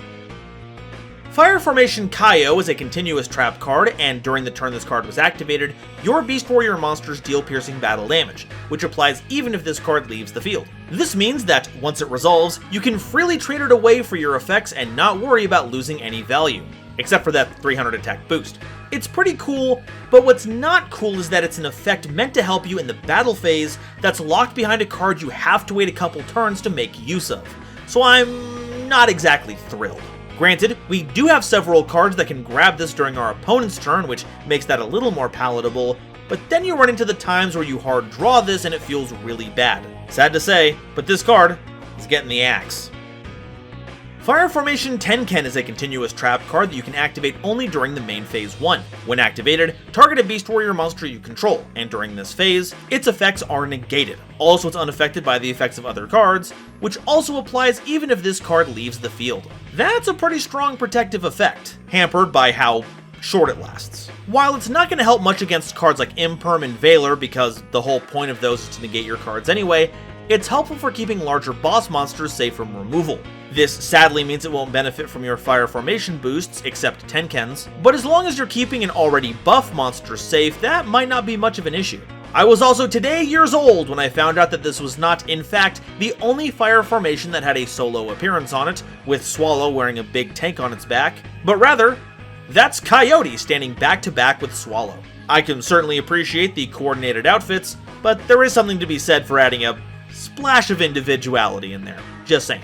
Fire Formation Kaio is a continuous trap card, and during the turn this card was activated, your Beast Warrior monsters deal piercing battle damage, which applies even if this card leaves the field. This means that, once it resolves, you can freely trade it away for your effects and not worry about losing any value, except for that 300 attack boost. It's pretty cool, but what's not cool is that it's an effect meant to help you in the battle phase that's locked behind a card you have to wait a couple turns to make use of, so I'm not exactly thrilled. Granted, we do have several cards that can grab this during our opponent's turn, which makes that a little more palatable, but then you run into the times where you hard draw this and it feels really bad. Sad to say, but this card is getting the axe. Fire Formation Tenken is a continuous trap card that you can activate only during the main phase 1. When activated, target a Beast Warrior monster you control, and during this phase, its effects are negated. Also, it's unaffected by the effects of other cards, which also applies even if this card leaves the field. That's a pretty strong protective effect, hampered by how short it lasts. While it's not going to help much against cards like Imperm and Valor because the whole point of those is to negate your cards anyway, it's helpful for keeping larger boss monsters safe from removal. This sadly means it won't benefit from your Fire Formation boosts, except Tenken's, but as long as you're keeping an already buff monster safe, that might not be much of an issue. I was also today years old when I found out that this was not, in fact, the only Fire Formation that had a solo appearance on it, with Swallow wearing a big tank on its back, but rather, that's Coyote standing back to back with Swallow. I can certainly appreciate the coordinated outfits, but there is something to be said for adding a splash of individuality in there. Just saying.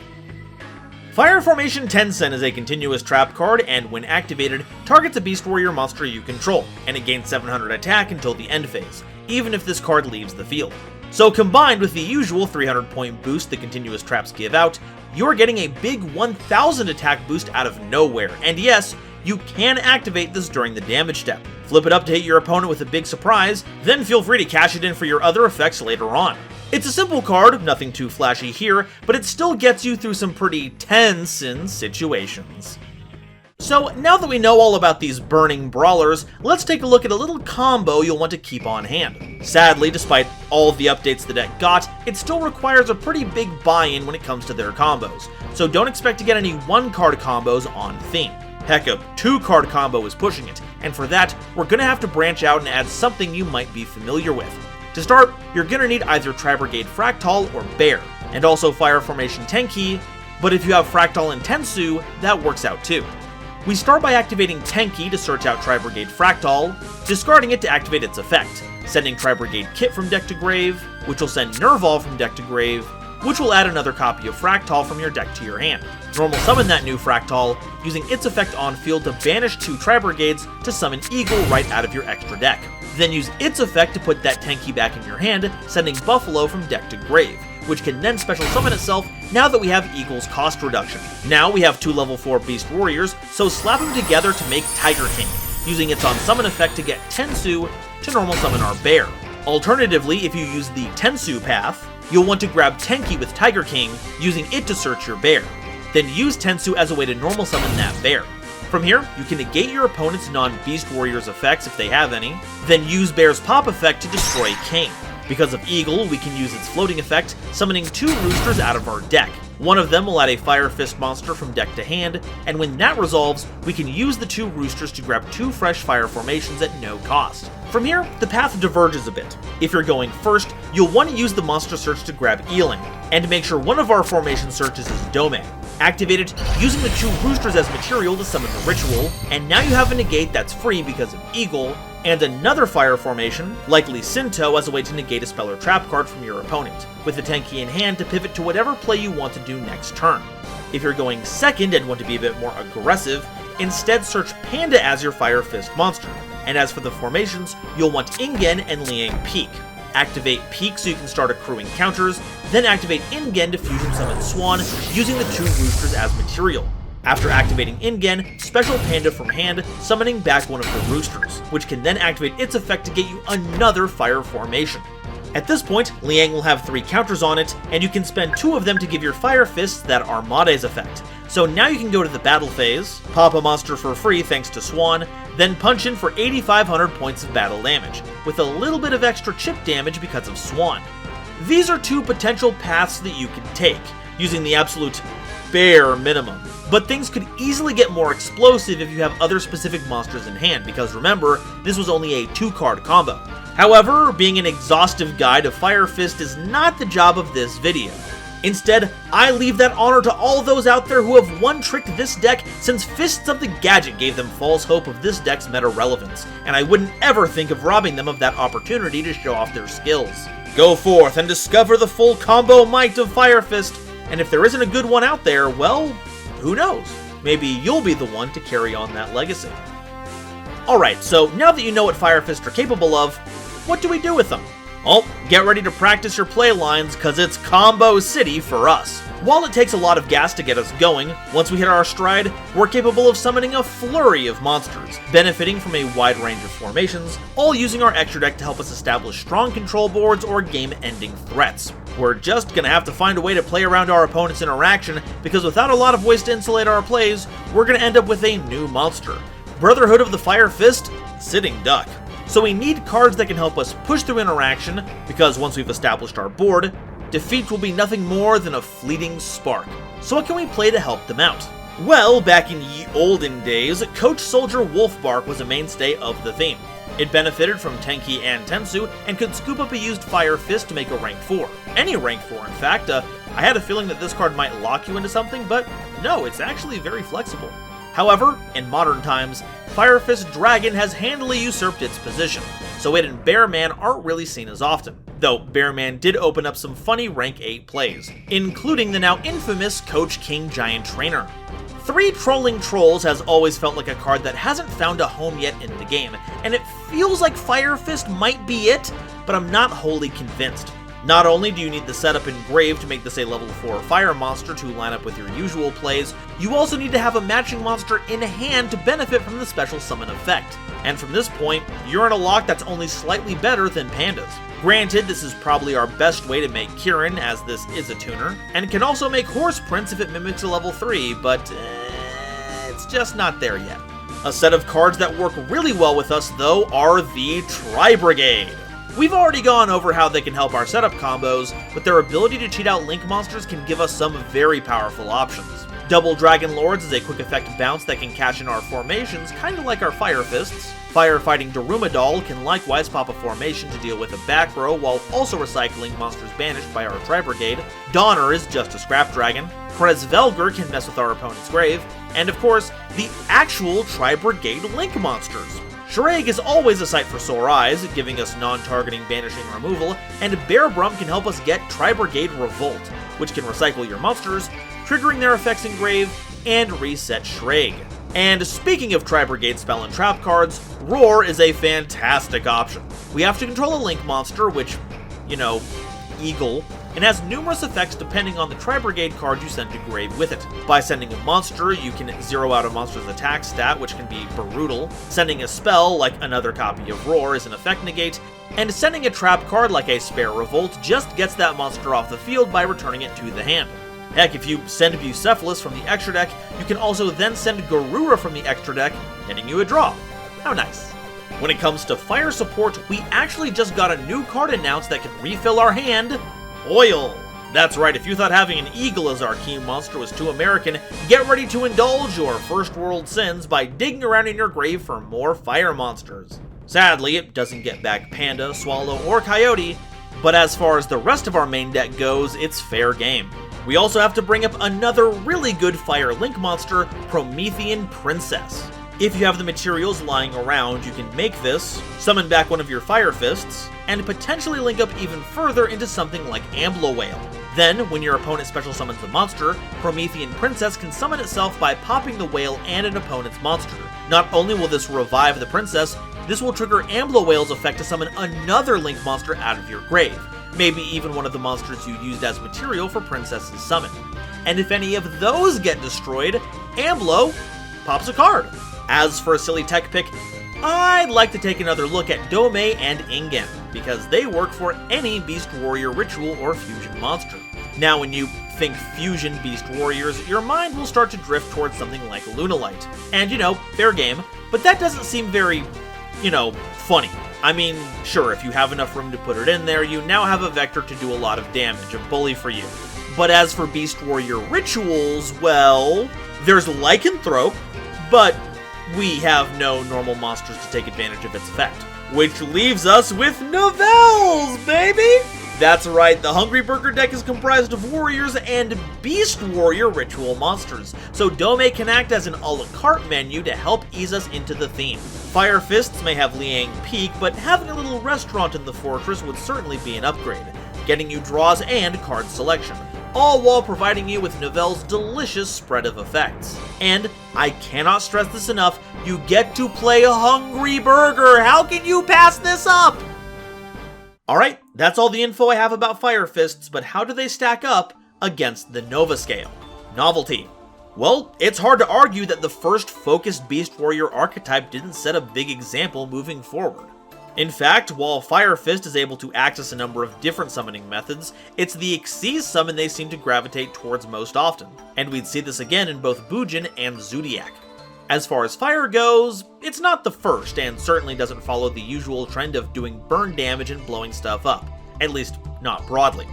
Fire Formation Tensen is a continuous trap card, and when activated, targets a Beast Warrior monster you control, and it gains 700 attack until the end phase, even if this card leaves the field. So combined with the usual 300 point boost the continuous traps give out, you're getting a big 1000 attack boost out of nowhere, and yes, you can activate this during the damage step. Flip it up to hit your opponent with a big surprise, then feel free to cash it in for your other effects later on. It's a simple card, nothing too flashy here, but it still gets you through some pretty tense situations. So now that we know all about these burning brawlers, let's take a look at a little combo you'll want to keep on hand. Sadly, despite all of the updates the deck got, it still requires a pretty big buy-in when it comes to their combos, so don't expect to get any 1-card combos on theme. Heck, a 2-card combo is pushing it, and for that, we're gonna have to branch out and add something you might be familiar with. To start, you're gonna need either Tri-Brigade Fractal or Bear, and also Fire Formation Tenki, but if you have Fractal and Tensu, that works out too. We start by activating Tenki to search out Tri-Brigade Fractal, discarding it to activate its effect, sending Tri-Brigade Kit from deck to grave, which will send Nerval from deck to grave, which will add another copy of Fractal from your deck to your hand. Normal summon that new Fractal, using its effect on field to banish 2 Tri-Brigades to summon Eagle right out of your extra deck. Then use its effect to put that Tenki back in your hand, sending Buffalo from deck to grave, which can then special summon itself now that we have Eagle's cost reduction. Now we have 2 level 4 Beast Warriors, so slap them together to make Tiger King, using its on summon effect to get Tensu to normal summon our bear. Alternatively, if you use the Tensu path, you'll want to grab Tenki with Tiger King, using it to search your bear. Then use Tensu as a way to normal summon that bear. From here, you can negate your opponent's non-Beast Warriors effects if they have any, then use Bear's pop effect to destroy King. Because of Eagle, we can use its floating effect, summoning 2 roosters out of our deck. One of them will add a Fire Fist monster from deck to hand, and when that resolves, we can use the 2 roosters to grab 2 fresh fire formations at no cost. From here, the path diverges a bit. If you're going first, you'll want to use the monster search to grab Ealing, and make sure one of our formation searches is Domain. Activate it using the 2 roosters as material to summon the ritual, and now you have a negate that's free because of Eagle, and another fire formation, likely Sinto, as a way to negate a spell or trap card from your opponent, with the Tenki in hand to pivot to whatever play you want to do next turn. If you're going second and want to be a bit more aggressive, instead search Panda as your Fire Fist monster, and as for the formations, you'll want Ingen and Liang Peak. Activate Peak so you can start accruing counters, then activate Ingen to fusion summon Swan using the 2 roosters as material. After activating Ingen, special Panda from hand, summoning back one of the roosters, which can then activate its effect to get you another fire formation. At this point, Liang will have 3 counters on it, and you can spend 2 of them to give your Fire Fists that Armade's effect. So now you can go to the battle phase, pop a monster for free thanks to Swan, then punch in for 8,500 points of battle damage, with a little bit of extra chip damage because of Swan. These are 2 potential paths that you can take, using the absolute bare minimum. But things could easily get more explosive if you have other specific monsters in hand, because remember, this was only a 2-card combo. However, being an exhaustive guide of Fire Fist is not the job of this video. Instead, I leave that honor to all those out there who have one-tricked this deck, since Fists of the Gadget gave them false hope of this deck's meta relevance, and I wouldn't ever think of robbing them of that opportunity to show off their skills. Go forth and discover the full combo might of Fire Fist, and if there isn't a good one out there, well, who knows? Maybe you'll be the one to carry on that legacy. Alright, so now that you know what Fire Fist are capable of, what do we do with them? Well, get ready to practice your play lines, cause it's Combo City for us. While it takes a lot of gas to get us going, once we hit our stride, we're capable of summoning a flurry of monsters, benefiting from a wide range of formations, all using our extra deck to help us establish strong control boards or game-ending threats. We're just gonna have to find a way to play around our opponent's interaction, because without a lot of ways to insulate our plays, we're gonna end up with a new monster. Brotherhood of the Fire Fist? Sitting Duck. So we need cards that can help us push through interaction, because once we've established our board, defeat will be nothing more than a fleeting spark. So what can we play to help them out? Well, back in ye olden days, Coach Soldier Wolfbark was a mainstay of the theme. It benefited from Tenki and Tensu, and could scoop up a used Fire Fist to make a rank 4. Any rank 4, in fact. I had a feeling that this card might lock you into something, but no, it's actually very flexible. However, in modern times, Fire Fist Dragon has handily usurped its position, so it and Bearman aren't really seen as often, though Bearman did open up some funny rank 8 plays, including the now infamous Coach King Giant Trainer. 3 Trolling Trolls has always felt like a card that hasn't found a home yet in the game, and it feels like Fire Fist might be it, but I'm not wholly convinced. Not only do you need the setup engraved to make this a level 4 fire monster to line up with your usual plays, you also need to have a matching monster in hand to benefit from the special summon effect. And from this point, you're in a lock that's only slightly better than Panda's. Granted, this is probably our best way to make Kirin, as this is a tuner, and can also make Horse Prince if it mimics a level 3, but it's just not there yet. A set of cards that work really well with us, though, are the Tri-Brigade. We've already gone over how they can help our setup combos, but their ability to cheat out Link monsters can give us some very powerful options. Double Dragon Lords is a quick effect bounce that can cash in our formations, kinda like our Fire Fists. Firefighting Daruma Doll can likewise pop a formation to deal with a back row while also recycling monsters banished by our Tri-Brigade. Donner is just a Scrap Dragon. Krez Velger can mess with our opponent's grave. And of course, the actual Tri-Brigade Link monsters. Shreg is always a sight for sore eyes, giving us non-targeting banishing removal, and Bearbrum can help us get Tri-Brigade Revolt, which can recycle your monsters, triggering their effects in grave, and reset Shreg. And speaking of Tri-Brigade spell and trap cards, Roar is a fantastic option. We have to control a Link monster, which, Eagle, and has numerous effects depending on the Tri-Brigade card you send to grave with it. By sending a monster, you can zero out a monster's attack stat, which can be brutal. Sending a spell, like another copy of Roar, is an effect negate. And sending a trap card, like a Spare Revolt, just gets that monster off the field by returning it to the hand. Heck, if you send Bucephalus from the extra deck, you can also then send Garura from the extra deck, getting you a draw. How nice. When it comes to fire support, we actually just got a new card announced that can refill our hand, Oil. That's right, if you thought having an Eagle as our key monster was too American, get ready to indulge your first world sins by digging around in your grave for more fire monsters. Sadly, it doesn't get back Panda, Swallow, or Coyote, but as far as the rest of our main deck goes, it's fair game. We also have to bring up another really good Fire Link monster, Promethean Princess. If you have the materials lying around, you can make this, summon back one of your Fire Fists, and potentially link up even further into something like Whale. Then, when your opponent special summons a monster, Promethean Princess can summon itself by popping the whale and an opponent's monster. Not only will this revive the princess, this will trigger Whale's effect to summon another Link monster out of your grave. Maybe even one of the monsters you used as material for Princess's summon. And if any of those get destroyed, Amblo pops a card. As for a silly tech pick, I'd like to take another look at Dome and Ingen, because they work for any Beast Warrior ritual or fusion monster. Now when you think fusion Beast Warriors, your mind will start to drift towards something like Lunalight. And fair game, but that doesn't seem very, funny. I mean, sure, if you have enough room to put it in there, you now have a vector to do a lot of damage, a bully for you. But as for Beast Warrior rituals, well, there's Lycanthrope, but we have no normal monsters to take advantage of its effect. Which leaves us with Novels, baby! That's right, the Hungry Burger deck is comprised of warriors and Beast Warrior ritual monsters, so Dome can act as an a la carte menu to help ease us into the theme. Fire Fists may have Liang Peak, but having a little restaurant in the fortress would certainly be an upgrade, getting you draws and card selection, all while providing you with Novelle's delicious spread of effects. And, I cannot stress this enough, you get to play a Hungry Burger! How can you pass this up? Alright, that's all the info I have about Fire Fists, but how do they stack up against the Nova scale? Novelty. Well, it's hard to argue that the first focused Beast Warrior archetype didn't set a big example moving forward. In fact, while Fire Fist is able to access a number of different summoning methods, it's the Xyz summon they seem to gravitate towards most often, and we'd see this again in both Bujin and Zodiac. As far as fire goes, it's not the first, and certainly doesn't follow the usual trend of doing burn damage and blowing stuff up, at least not broadly.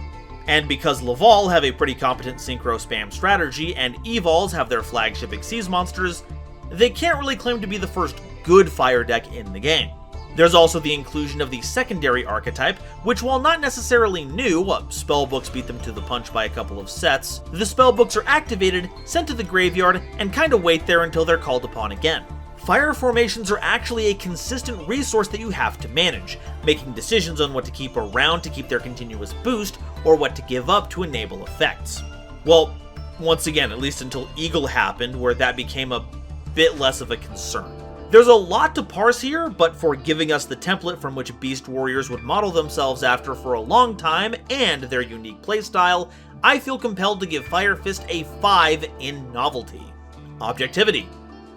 And because Laval have a pretty competent synchro spam strategy, and Evols have their flagship Xyz monsters, they can't really claim to be the first good fire deck in the game. There's also the inclusion of the secondary archetype, which while not necessarily new, spellbooks beat them to the punch by a couple of sets, the spellbooks are activated, sent to the graveyard, and kinda wait there until they're called upon again. Fire formations are actually a consistent resource that you have to manage, making decisions on what to keep around to keep their continuous boost, or what to give up to enable effects. Well, once again, at least until Eagle happened, where that became a bit less of a concern. There's a lot to parse here, but for giving us the template from which Beast Warriors would model themselves after for a long time and their unique playstyle, I feel compelled to give Fire Fist a 5 in novelty. Objectivity.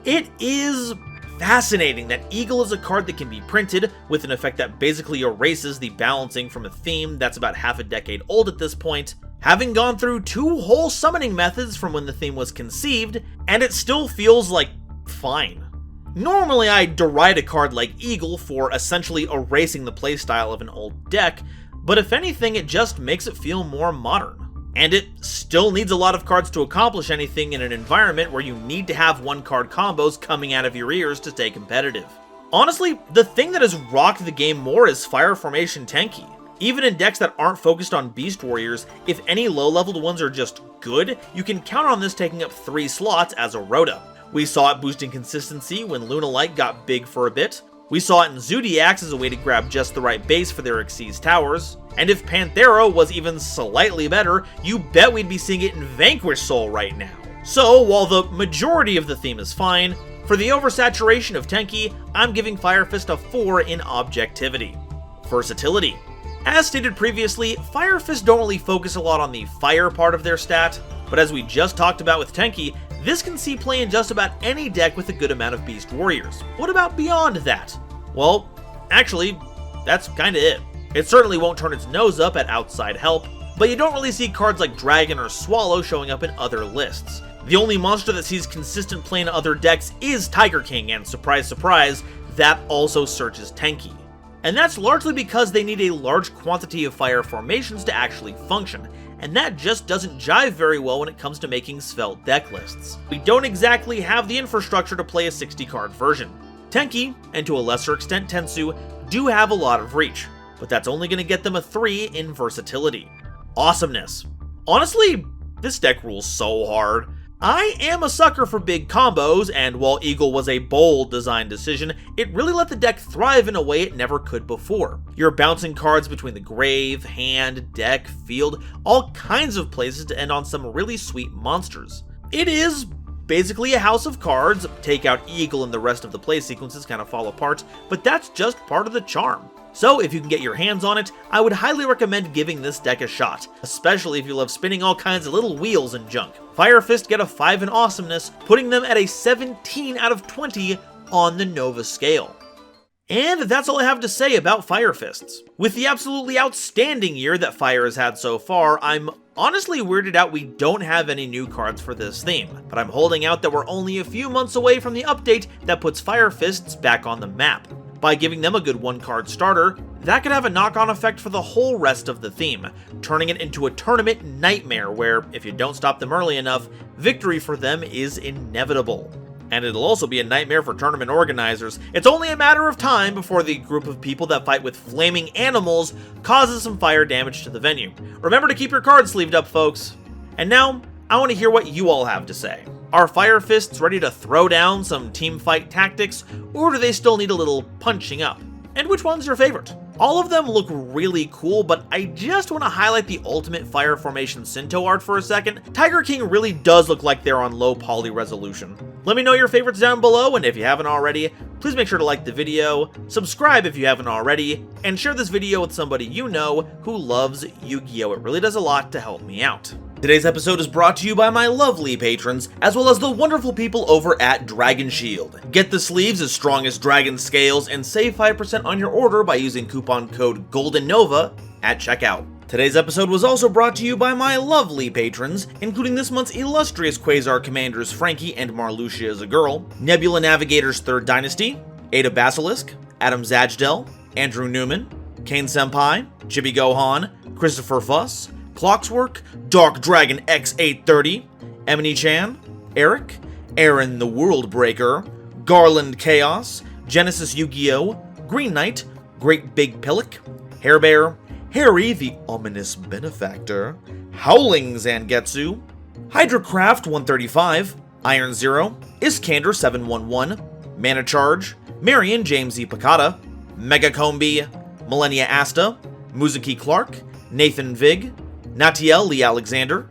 It is fascinating that Eagle is a card that can be printed, with an effect that basically erases the balancing from a theme that's about half a decade old at this point, having gone through 2 whole summoning methods from when the theme was conceived, and it still feels like fine. Normally I deride a card like Eagle for essentially erasing the playstyle of an old deck, but if anything it just makes it feel more modern. And it still needs a lot of cards to accomplish anything in an environment where you need to have one-card combos coming out of your ears to stay competitive. Honestly, the thing that has rocked the game more is Fire Formation Tenki. Even in decks that aren't focused on Beast Warriors, if any low-leveled ones are just good, you can count on this taking up 3 slots as a Rhoda. We saw it boosting consistency when Lunalight got big for a bit. We saw it in Zodiacs as a way to grab just the right base for their Xyz towers. And if Panthera was even slightly better, you bet we'd be seeing it in Vanquish Soul right now. So, while the majority of the theme is fine, for the oversaturation of Tenki, I'm giving Fire Fist a 4 in objectivity. Versatility. As stated previously, Fire Fist don't really focus a lot on the fire part of their stat, but as we just talked about with Tenki, this can see play in just about any deck with a good amount of Beast Warriors. What about beyond that? Well, actually, that's kinda it. It certainly won't turn its nose up at outside help, but you don't really see cards like Dragon or Swallow showing up in other lists. The only monster that sees consistent play in other decks is Tiger King, and surprise surprise, that also searches Tenki. And that's largely because they need a large quantity of fire formations to actually function, and that just doesn't jive very well when it comes to making svelte deck lists. We don't exactly have the infrastructure to play a 60-card version. Tenki, and to a lesser extent Tensu, do have a lot of reach, but that's only going to get them a 3 in versatility. Awesomeness. Honestly, this deck rules so hard. I am a sucker for big combos, and while Eagle was a bold design decision, it really let the deck thrive in a way it never could before. You're bouncing cards between the grave, hand, deck, field, all kinds of places to end on some really sweet monsters. It is basically a house of cards, take out Eagle and the rest of the play sequences kind of fall apart, but that's just part of the charm. So if you can get your hands on it, I would highly recommend giving this deck a shot, especially if you love spinning all kinds of little wheels and junk. Fire Fist get a 5 in awesomeness, putting them at a 17 out of 20 on the Nova scale. And that's all I have to say about Fire Fists. With the absolutely outstanding year that Fire has had so far, I'm honestly weirded out we don't have any new cards for this theme, but I'm holding out that we're only a few months away from the update that puts Fire Fists back on the map. By giving them a good one-card starter, that could have a knock-on effect for the whole rest of the theme, turning it into a tournament nightmare where, if you don't stop them early enough, victory for them is inevitable. And it'll also be a nightmare for tournament organizers. It's only a matter of time before the group of people that fight with flaming animals causes some fire damage to the venue. Remember to keep your cards sleeved up, folks. And now, I want to hear what you all have to say. Are Fire Fists ready to throw down some team fight tactics, or do they still need a little punching up? And which one's your favorite? All of them look really cool, but I just want to highlight the ultimate fire formation Sinto art for a second. Tiger King really does look like they're on low poly resolution. Let me know your favorites down below, and if you haven't already, please make sure to like the video, subscribe if you haven't already, and share this video with somebody you know who loves Yu-Gi-Oh! It really does a lot to help me out. Today's episode is brought to you by my lovely patrons, as well as the wonderful people over at Dragon Shield. Get the sleeves as strong as dragon scales and save 5% on your order by using coupon code GoldenNova at checkout. Today's episode was also brought to you by my lovely patrons, including this month's illustrious Quasar Commanders Frankie and Marluxia as a girl, Nebula Navigator's 3rd Dynasty, Ada Basilisk, Adam Zajdel, Andrew Newman, Kane Senpai, Chibi Gohan, Christopher Fuss, Clockswork, Dark Dragon X830, Emony Chan, Eric, Aaron the World Breaker, Garland Chaos, Genesis Yu-Gi-Oh!, Green Knight, Great Big Pillock, Hairbear, Harry the Ominous Benefactor, Howling Zangetsu, Hydrocraft 135, Iron Zero, Iskander 711, Mana Charge, Marion James E. Picata, Mega Combi, Millennia Asta, Muzuki Clark, Nathan Vig, Natiel Lee Alexander,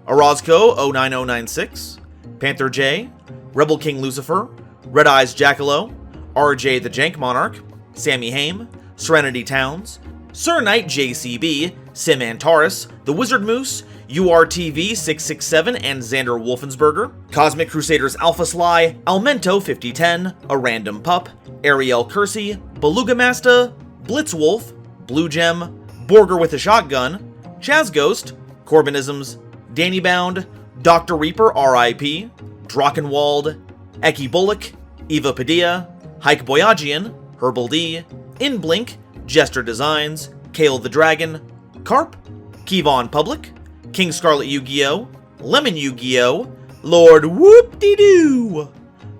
Orozco 09096, Panther J, Rebel King Lucifer, Red Eyes Jackalow, RJ the Jank Monarch, Sammy Haim, Serenity Towns, Sir Knight JCB, Sim Antares, The Wizard Moose, URTV 667 and Xander Wolfensberger, Cosmic Crusaders Alpha Sly, Almento 5010, A Random Pup, Ariel Kersey, Beluga Masta, Blitzwolf, Blue Gem, Borger with a Shotgun, Chaz Ghost, Corbinisms, Danny Bound, Dr. Reaper RIP, Drachenwald, Eki Bullock, Eva Padilla, Hike Boyagian, Herbal D, Inblink, Jester Designs, Kale the Dragon, Carp, Kevon Public, King Scarlet Yu-Gi-Oh!, Lemon Yu-Gi-Oh!, Lord Whoop-De-Doo,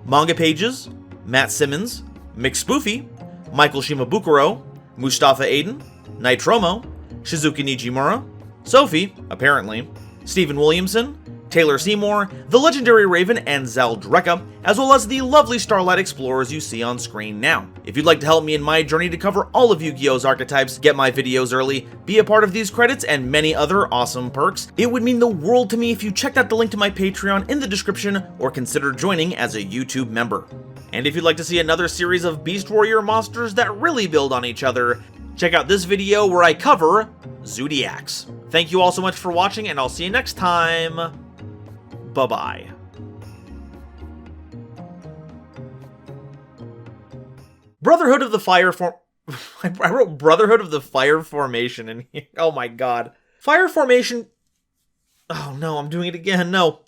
Manga Pages, Matt Simmons, Mick Spoofy, Michael Shimabukuro, Mustafa Aiden, Nitromo, Shizuki Nijimura, Sophie, apparently, Stephen Williamson, Taylor Seymour, the legendary Raven, and Zaldreka, as well as the lovely Starlight Explorers you see on screen now. If you'd like to help me in my journey to cover all of Yu-Gi-Oh's archetypes, get my videos early, be a part of these credits, and many other awesome perks, it would mean the world to me if you checked out the link to my Patreon in the description or consider joining as a YouTube member. And if you'd like to see another series of Beast Warrior monsters that really build on each other, check out this video where I cover Zodiacs. Thank you all so much for watching, and I'll see you next time. Bye-bye. Brotherhood of the Fire I wrote Brotherhood of the Fire Formation in here. Oh my god. Fire Formation... Oh no, I'm doing it again. No.